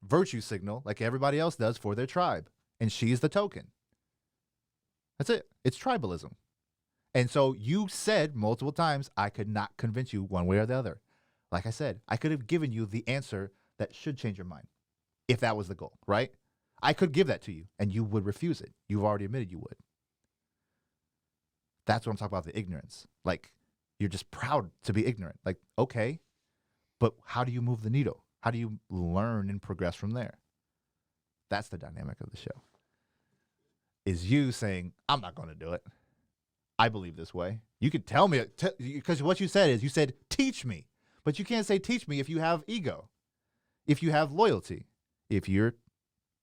virtue signal like everybody else does for their tribe. And she's the token. That's it. It's tribalism. And so you said multiple times, I could not convince you one way or the other. Like I said, I could have given you the answer that should change your mind if that was the goal, right? I could give that to you and you would refuse it. You've already admitted you would. That's what I'm talking about, the ignorance. Like, you're just proud to be ignorant. Like, okay, but how do you move the needle? How do you learn and progress from there? That's the dynamic of the show. Is you saying, I'm not going to do it. I believe this way. You could tell me, because what you said, teach me. But you can't say teach me if you have ego, if you have loyalty, if you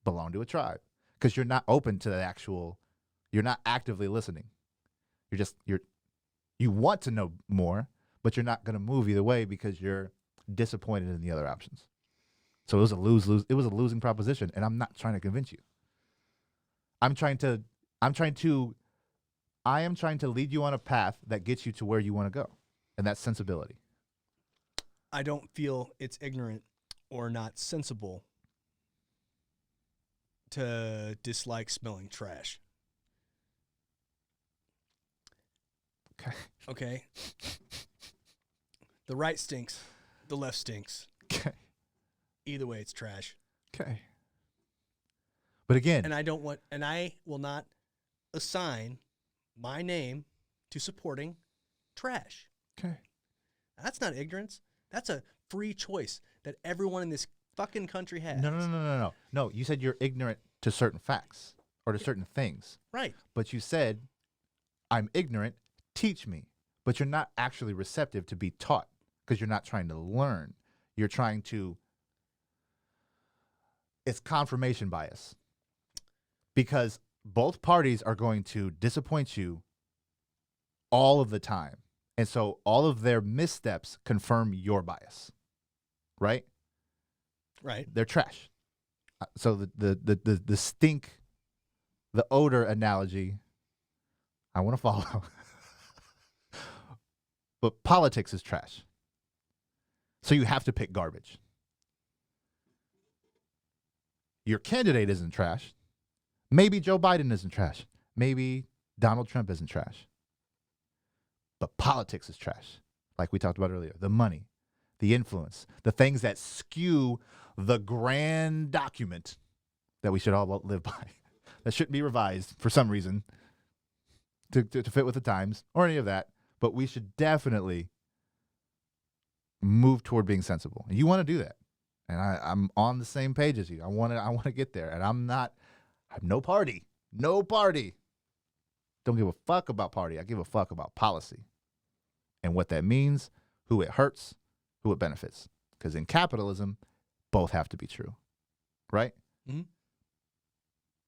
belong to a tribe, because you're not open to the actual, you're not actively listening. You want to know more, but you're not going to move either way because you're disappointed in the other options. So it was a lose-lose. It was a losing proposition, and I'm not trying to convince you. I am trying to lead you on a path that gets you to where you want to go, and that's sensibility. I don't feel it's ignorant or not sensible to dislike smelling trash. Okay. The right stinks. The left stinks. Okay. Either way, it's trash. Okay. But again, and I will not assign my name to supporting trash. Okay. That's not ignorance. That's a free choice that everyone in this fucking country has. No. No, you said you're ignorant to certain facts or to certain things. Right. But you said, I'm ignorant, teach me. But you're not actually receptive to be taught because you're not trying to learn. You're trying to, it's confirmation bias. Because both parties are going to disappoint you all of the time. And so all of their missteps confirm your bias. Right? Right. They're trash. So the stink, the odor analogy, I want to follow. But politics is trash. So you have to pick garbage. Your candidate isn't trash. Maybe Joe Biden isn't trash. Maybe Donald Trump isn't trash. But politics is trash. Like we talked about earlier. The money, the influence, the things that skew the grand document that we should all live by. That shouldn't be revised for some reason to fit with the times or any of that. But we should definitely move toward being sensible. And you want to do that. And I'm on the same page as you. I want to get there. And I have no party. No party. Don't give a fuck about party. I give a fuck about policy and what that means, who it hurts, who it benefits. Because in capitalism, both have to be true. right? Mm-hmm.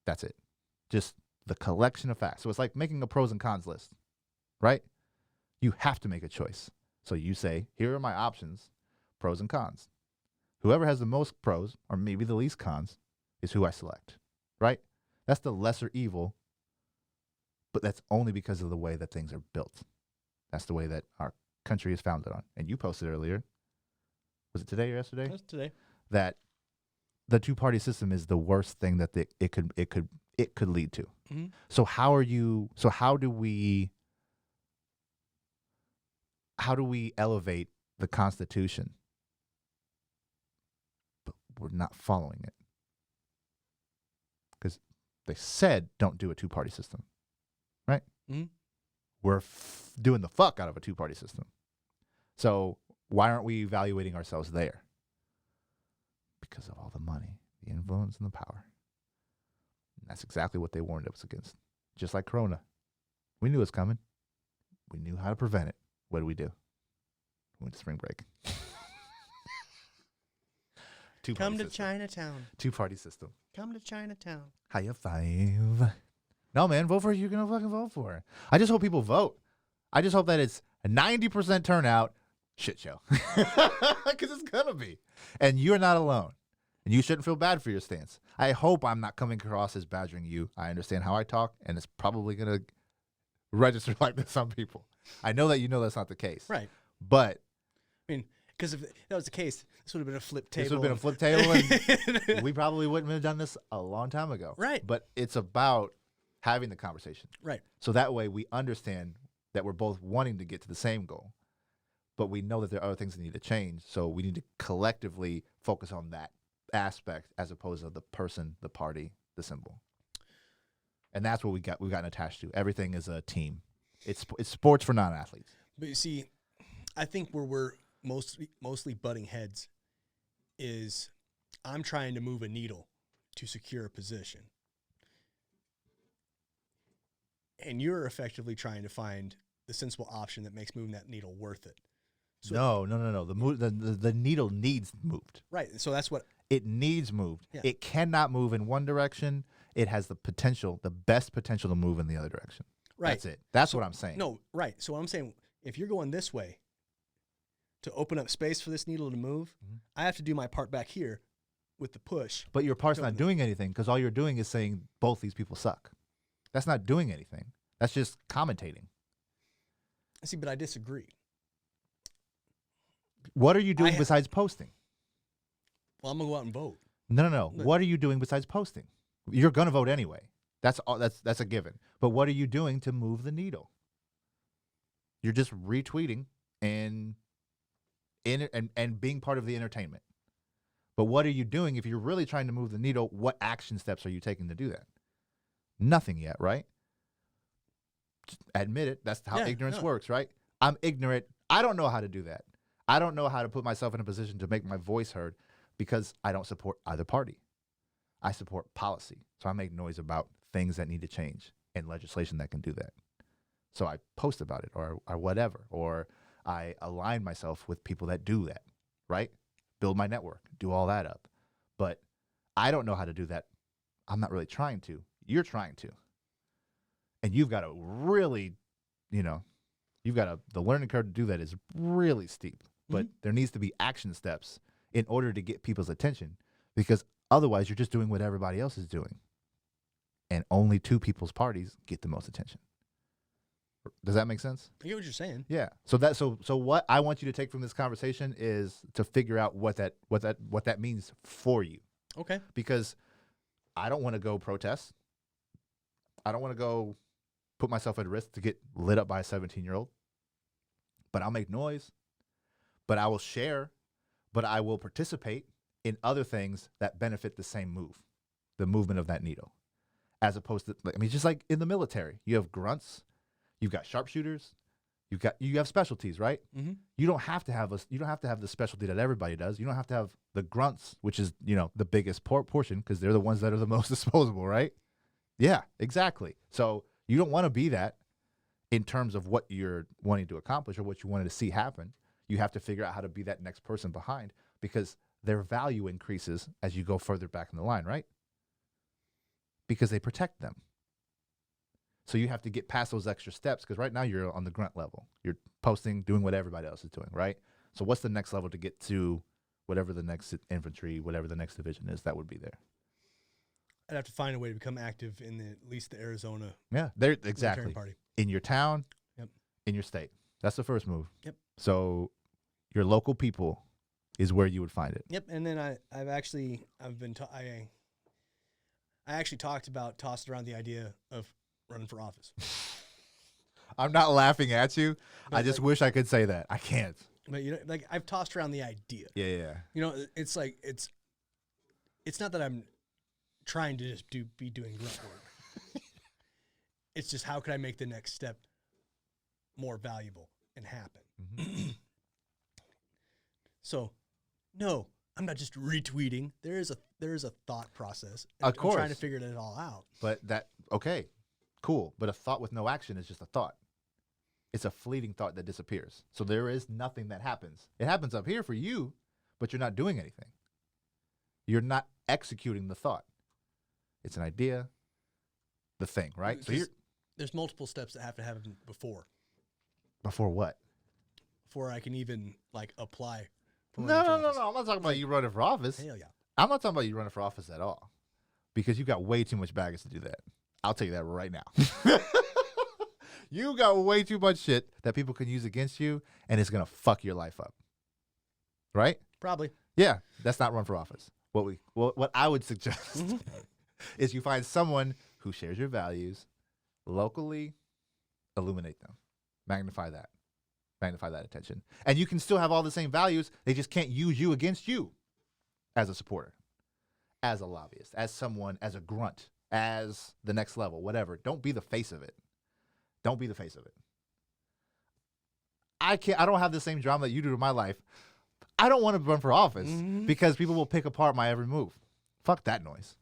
That's it. Just the collection of facts. So it's like making a pros and cons list, right? You have to make a choice. So you say, here are my options, pros and cons. Whoever has the most pros, or maybe the least cons, is who I select, right? That's the lesser evil, but that's only because of the way that things are built. That's the way that our country is founded on. And you posted earlier, was it today or yesterday? That's today. That the two-party system is the worst thing that it could lead to. Mm-hmm. So how do we elevate the Constitution, but we're not following it? Because they said don't do a two-party system, right? Mm-hmm. We're doing the fuck out of a two-party system. So why aren't we evaluating ourselves there? Because of all the money, the influence, and the power. And that's exactly what they warned us against. Just like Corona. We knew it was coming. We knew how to prevent it. What did? We went to spring break. Come to Chinatown. Two-party system. Come to Chinatown. High five. No, man, vote for who you're going to fucking vote for. I just hope people vote. I just hope that it's a 90% turnout shit show. Because it's going to be. And you're not alone. And you shouldn't feel bad for your stance. I hope I'm not coming across as badgering you. I understand how I talk, and it's probably going to register like this on people. I know that you know that's not the case. Right. But I mean, because if that was the case, this would have been a flip table. This would have been a flip table, and we probably wouldn't have done this a long time ago. Right. But it's about having the conversation. Right. So that way we understand that we're both wanting to get to the same goal, but we know that there are other things that need to change. So we need to collectively focus on that aspect as opposed to the person, the party, the symbol. And that's what we've gotten attached to. Everything is a team. It's sports for non-athletes. But you see, I think where we're mostly butting heads is I'm trying to move a needle to secure a position. And you're effectively trying to find the sensible option that makes moving that needle worth it. So No. The needle needs moved. Right. So that's what it needs moved. Yeah. It cannot move in one direction. It has the potential, the best potential to move in the other direction. Right. That's it. That's what I'm saying. No, right. So what I'm saying, if you're going this way to open up space for this needle to move, I have to do my part back here with the push. But your part's not doing anything because all you're doing is saying both these people suck. That's not doing anything. That's just commentating. See, but I disagree. What are you doing besides posting? Well, I'm going to go out and vote. No. What are you doing besides posting? You're going to vote anyway. That's all. That's a given. But what are you doing to move the needle? You're just retweeting and being part of the entertainment. But what are you doing if you're really trying to move the needle? What action steps are you taking to do that? Nothing yet, right? Just admit it. That's how ignorance works, right? I'm ignorant. I don't know how to do that. I don't know how to put myself in a position to make my voice heard because I don't support either party. I support policy. So I make noise about things that need to change and legislation that can do that. So I post about it or whatever, or I align myself with people that do that, right? Build my network, do all that up. But I don't know how to do that. I'm not really trying to. You're trying to. And you've got to really, the learning curve to do that is really steep. But there needs to be action steps in order to get people's attention because otherwise you're just doing what everybody else is doing. And only two people's parties get the most attention. Does that make sense? I get what you're saying. Yeah. So what I want you to take from this conversation is to figure out what that means for you. Okay. Because I don't want to go protest. I don't want to go put myself at risk to get lit up by a 17-year-old. But I'll make noise. But I will share. But I will participate in other things that benefit the same move, the movement of that needle. As opposed to, just like in the military, you have grunts, you've got sharpshooters, you have specialties, right? Mm-hmm. You don't have to have the specialty that everybody does. You don't have to have the grunts, which is the biggest portion because they're the ones that are the most disposable, right? Yeah, exactly. So you don't want to be that in terms of what you're wanting to accomplish or what you wanted to see happen. You have to figure out how to be that next person behind because their value increases as you go further back in the line, right? Because they protect them. So you have to get past those extra steps because right now you're on the grunt level. You're posting, doing what everybody else is doing, right? So what's the next level to get to whatever the next infantry, whatever the next division is that would be there? I'd have to find a way to become active in at least the Arizona. Yeah, there exactly. Libertarian Party. In your town, yep. In your state. That's the first move. Yep. So your local people is where you would find it. Yep. And then I actually tossed around the idea of running for office. I'm not laughing at you. But I just wish I could say that. I can't. But you know, like I've tossed around the idea. Yeah. You know, it's like it's not that I'm trying to just be doing grunt work. It's just how could I make the next step more valuable and happen? Mm-hmm. So, no, I'm not just retweeting. There is a thought process. Of course, I'm trying to figure it all out. But okay, cool. But a thought with no action is just a thought. It's a fleeting thought that disappears. So there is nothing that happens. It happens up here for you, but you're not doing anything. You're not executing the thought. It's an idea, the thing, right? So there's multiple steps that have to happen before. Before what? Before I can even like apply. No. I'm not talking about you running for office. Hell yeah. I'm not talking about you running for office at all, because you got way too much baggage to do that. I'll tell you that right now. You got way too much shit that people can use against you, and it's gonna fuck your life up. Right? Probably. Yeah, that's not run for office. What I would suggest is you find someone who shares your values, locally illuminate them, magnify that attention. And you can still have all the same values, they just can't use you against you as a supporter, as a lobbyist, as someone, as a grunt, as the next level, whatever. Don't be the face of it. Don't be the face of it. I don't have the same drama that you do to my life. I don't want to run for office because people will pick apart my every move. Fuck that noise.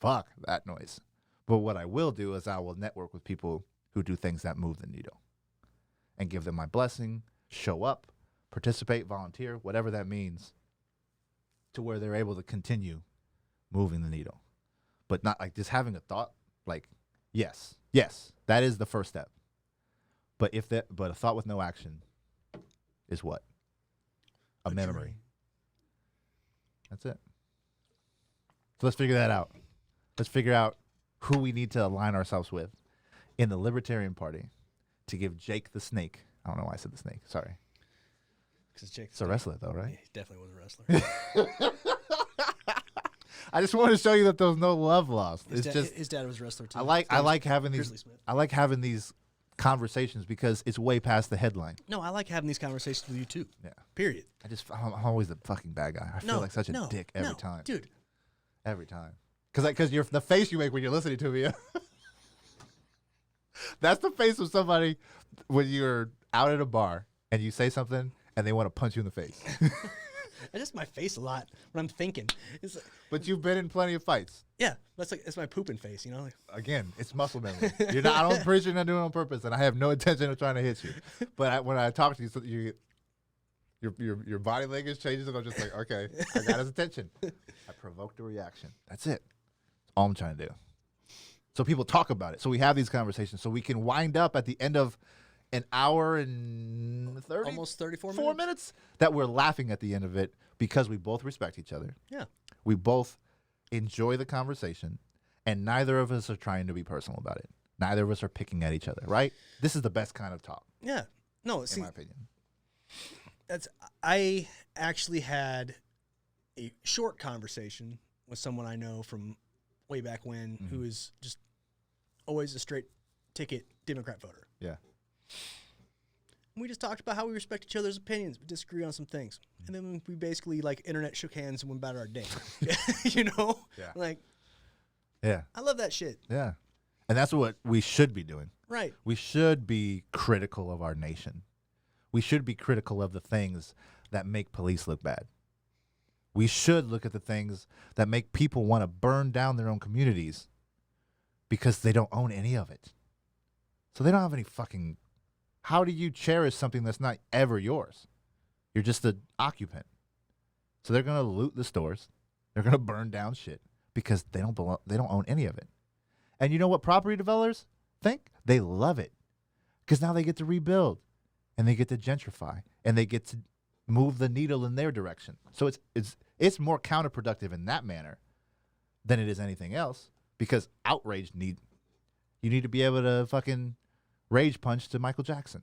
Fuck that noise. But what I will do is I will network with people who do things that move the needle and give them my blessing, show up, participate, volunteer, whatever that means, to where they're able to continue moving the needle. But not like just having a thought, like, yes, that is the first step. But a thought with no action is what? A memory. Dream. That's it. So let's figure that out. Let's figure out who we need to align ourselves with in the Libertarian Party to give Jake the Snake. I don't know why I said the snake. Sorry. Because Jake's a wrestler, though, right? Yeah, he definitely was a wrestler. I just want to show you that there was no love lost. His dad was a wrestler too. I like having these conversations because it's way past the headline. No, I like having these conversations with you too. Yeah. Period. I'm always the fucking bad guy. I feel like such a dick every time. Dude. Every time. Because you're the face you make when you're listening to me. That's the face of somebody when you're out at a bar and you say something and they want to punch you in the face. It's just my face a lot when I'm thinking. It's like, but you've been in plenty of fights. Yeah, it's my pooping face, you know. Like, again, it's muscle memory. You're not. I don't appreciate you're not doing it on purpose, and I have no intention of trying to hit you. But when I talk to you, your body language changes, and I'm just like, okay, I got his attention. I provoked a reaction. That's it. That's all I'm trying to do. So people talk about it. So we have these conversations. So we can wind up at the end of an hour and 30, almost 34 minutes that we're laughing at the end of it because we both respect each other. Yeah. We both enjoy the conversation, and neither of us are trying to be personal about it. Neither of us are picking at each other, right? This is the best kind of talk. Yeah. No, in my opinion. I actually had a short conversation with someone I know from way back when who is just always a straight ticket Democrat voter. Yeah. And we just talked about how we respect each other's opinions, but disagree on some things. And then we basically like internet shook hands and went about our day. You know? Yeah. Like, yeah. I love that shit. Yeah. And that's what we should be doing. Right. We should be critical of our nation. We should be critical of the things that make police look bad. We should look at the things that make people want to burn down their own communities because they don't own any of it. So they don't have any fucking... How do you cherish something that's not ever yours? You're just an occupant. So they're going to loot the stores. They're going to burn down shit because they don't own any of it. And you know what property developers think? They love it because now they get to rebuild and they get to gentrify and they get to move the needle in their direction. So it's more counterproductive in that manner than it is anything else because you need to be able to fucking rage punch to Michael Jackson.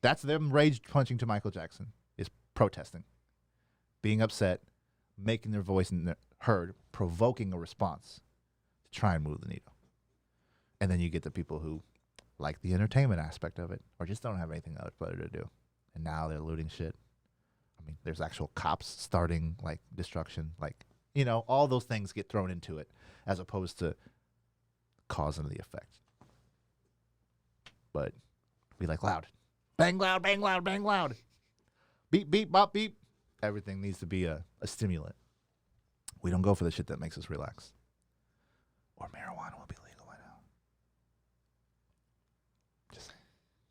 That's them rage punching to Michael Jackson is protesting, being upset, making their voice heard, provoking a response to try and move the needle. And then you get the people who like the entertainment aspect of it or just don't have anything else better to do. And now they're looting shit. I mean, there's actual cops starting like destruction, like, you know, all those things get thrown into it as opposed to cause and the effect. But we like loud. Bang loud, bang loud, bang loud. Beep, beep, bop, beep. Everything needs to be a stimulant. We don't go for the shit that makes us relax. Or marijuana will be legal by now.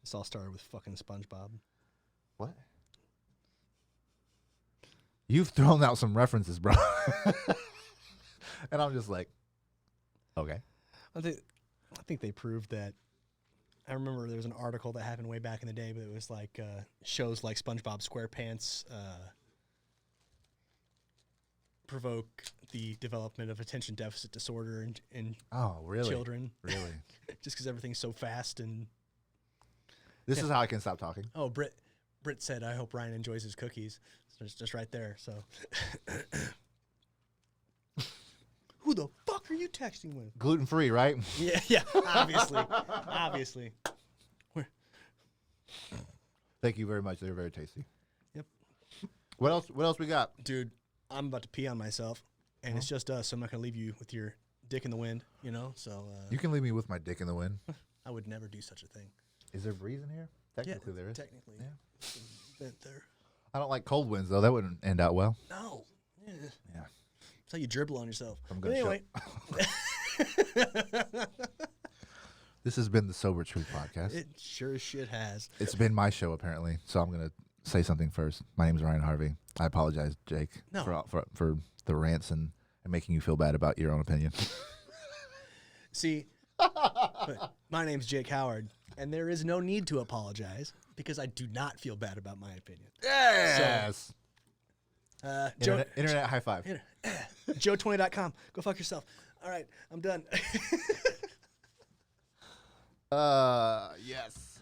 This all started with fucking SpongeBob. What? You've thrown out some references, bro. And I'm just like, okay. I think they proved that. I remember there was an article that happened way back in the day, but it was like shows like SpongeBob SquarePants provoke the development of attention deficit disorder in children. Really? Just because everything's so fast and. This is how I can stop talking. Oh, Britt said, "I hope Ryan enjoys his cookies." So it's just right there. So. Who the fuck are you texting with? Gluten-free, right? Yeah, obviously. Thank you very much. They're very tasty. Yep. What else we got? Dude, I'm about to pee on myself, and it's just us, so I'm not going to leave you with your dick in the wind, you know? So you can leave me with my dick in the wind. I would never do such a thing. Is there a breeze in here? Technically, there is. Technically. Yeah. Vent there. I don't like cold winds, though. That wouldn't end out well. No. Yeah. Yeah. That's how you dribble on yourself. Anyway. This has been the Sober Truth Podcast. It sure as shit has. It's been my show, apparently. So I'm going to say something first. My name is Ryan Harvey. I apologize, Jake, for the rants and making you feel bad about your own opinion. See, but my name's Jake Howard, and there is no need to apologize because I do not feel bad about my opinion. Yes. So, internet high five. Joe20.com. Go fuck yourself. All right, I'm done. Yes.